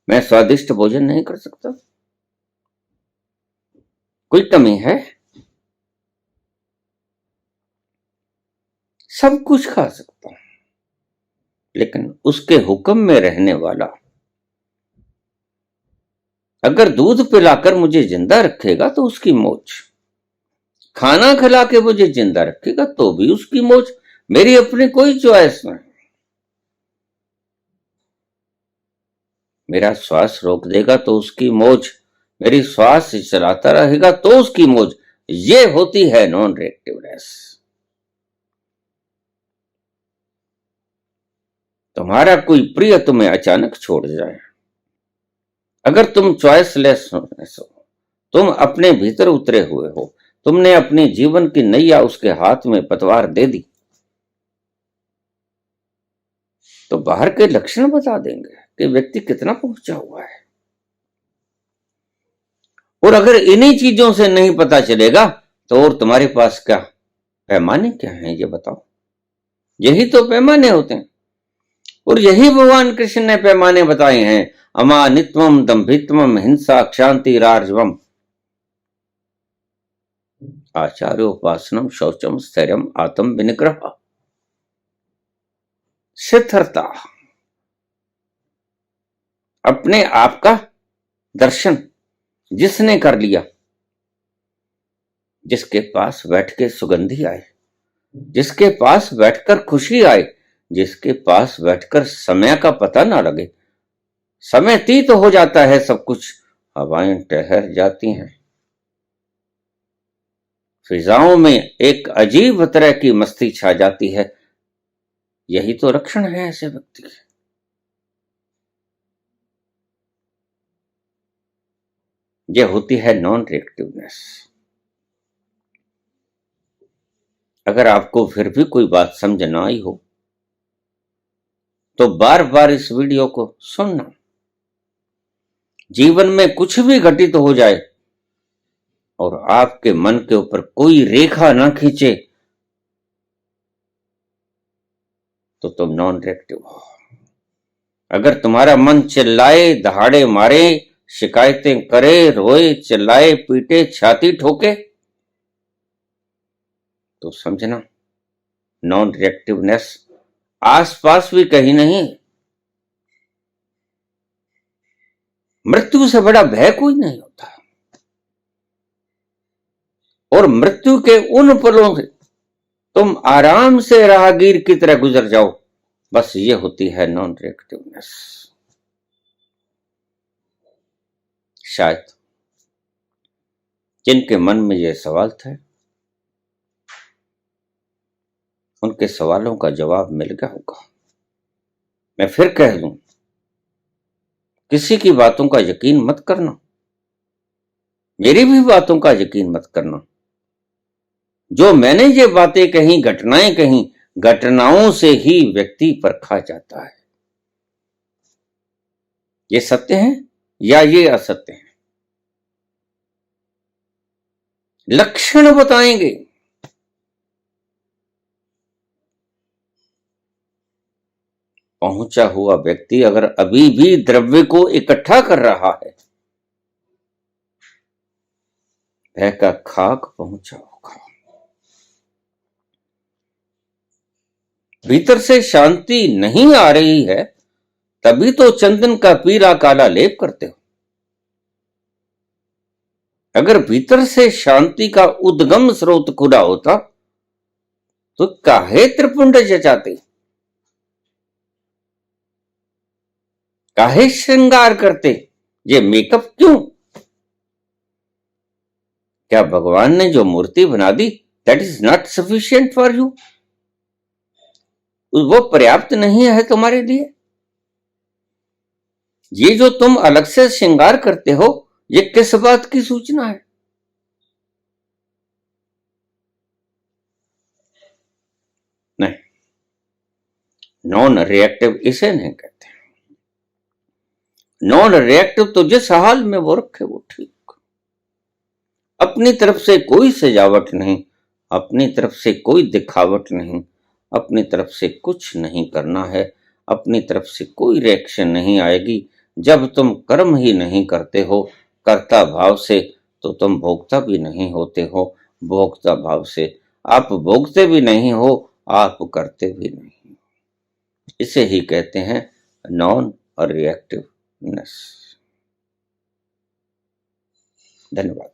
मैं स्वादिष्ट भोजन नहीं कर सकता? कोई कमी है? सब कुछ खा सकता हूं, लेकिन उसके हुक्म में रहने वाला अगर दूध पिलाकर मुझे जिंदा रखेगा तो उसकी मौज, खाना खिला के मुझे जिंदा रखेगा तो भी उसकी मौज। मेरी अपनी कोई चॉइस नहीं। मेरा श्वास रोक देगा तो उसकी मौज, मेरी श्वास चलाता रहेगा तो उसकी मौज। ये होती है नॉन रिएक्टिवनेस। तुम्हारा कोई प्रिय तुम्हें अचानक छोड़ जाए, अगर तुम चॉइसलेस हो, तुम अपने भीतर उतरे हुए हो, तुमने अपने जीवन की नैया उसके हाथ में पतवार दे दी, तो बाहर के लक्षण बता देंगे कि व्यक्ति कितना पहुंचा हुआ है। और अगर इन्हीं चीजों से नहीं पता चलेगा तो और तुम्हारे पास क्या पैमाने क्या हैं, ये बताओ। यही तो पैमाने होते हैं, और यही भगवान कृष्ण ने पैमाने बताए हैं। अमानित्वम दंभित्वम हिंसा क्षांति राजवम आचार्योपासनम शौचम स्थैर्यम आत्म विनिग्रह। स्थिरता, अपने आप का दर्शन जिसने कर लिया, जिसके पास बैठ के सुगंधी आए, जिसके पास बैठकर खुशी आए, जिसके पास बैठकर समय का पता ना लगे। समय तीत हो जाता है सब कुछ, हवाएं ठहर जाती हैं, फिजाओं में एक अजीब तरह की मस्ती छा जाती है। यही तो लक्षण है ऐसे व्यक्ति के। यह होती है नॉन रिएक्टिवनेस। अगर आपको फिर भी कोई बात समझ ना आई हो तो बार बार इस वीडियो को सुनना। जीवन में कुछ भी घटित हो जाए और आपके मन के ऊपर कोई रेखा ना खींचे तो तुम नॉन रिएक्टिव हो। अगर तुम्हारा मन चिल्लाए, दहाड़े मारे, शिकायतें करे, रोए, चिल्लाए, पीटे, छाती ठोके, तो समझना नॉन रिएक्टिवनेस आसपास भी कहीं नहीं। मृत्यु से बड़ा भय कोई नहीं होता, और मृत्यु के उन पलों से तुम आराम से राहगीर की तरह गुजर जाओ, बस ये होती है नॉन रिएक्टिवनेस। शायद जिनके मन में ये सवाल थे उनके सवालों का जवाब मिल गया होगा। मैं फिर कह दूं, किसी की बातों का यकीन मत करना, मेरी भी बातों का यकीन मत करना। जो मैंने ये बातें कही, घटनाएं कही, घटनाओं से ही व्यक्ति परखा जाता है। ये सत्य है या ये असत्य है? लक्षण बताएंगे। पहुंचा हुआ व्यक्ति अगर अभी भी द्रव्य को इकट्ठा कर रहा है, वह का खाक पहुंचा होगा। भीतर से शांति नहीं आ रही है, तभी तो चंदन का पीला काला लेप करते हो। अगर भीतर से शांति का उद्गम स्रोत खुला होता तो काहे त्रिपुंड जचाते, काहे श्रृंगार करते, ये मेकअप क्यों? क्या भगवान ने जो मूर्ति बना दी that is not sufficient for you? वो पर्याप्त नहीं है तुम्हारे लिए? ये जो तुम अलग से श्रृंगार करते हो, ये किस बात की सूचना है? नहीं, नॉन रिएक्टिव इसे नहीं कहते। नॉन रिएक्टिव तो जिस हाल में वो रखे वो ठीक। अपनी तरफ से कोई सजावट नहीं, अपनी तरफ से कोई दिखावट नहीं, अपनी तरफ से कुछ नहीं करना है, अपनी तरफ से कोई रिएक्शन नहीं आएगी। जब तुम कर्म ही नहीं करते हो कर्ता भाव से, तो तुम भोक्ता भी नहीं होते हो भोक्ता भाव से। आप भोगते भी नहीं हो, आप करते भी नहीं। इसे ही कहते हैं नॉन रिएक्टिवनेस। धन्यवाद।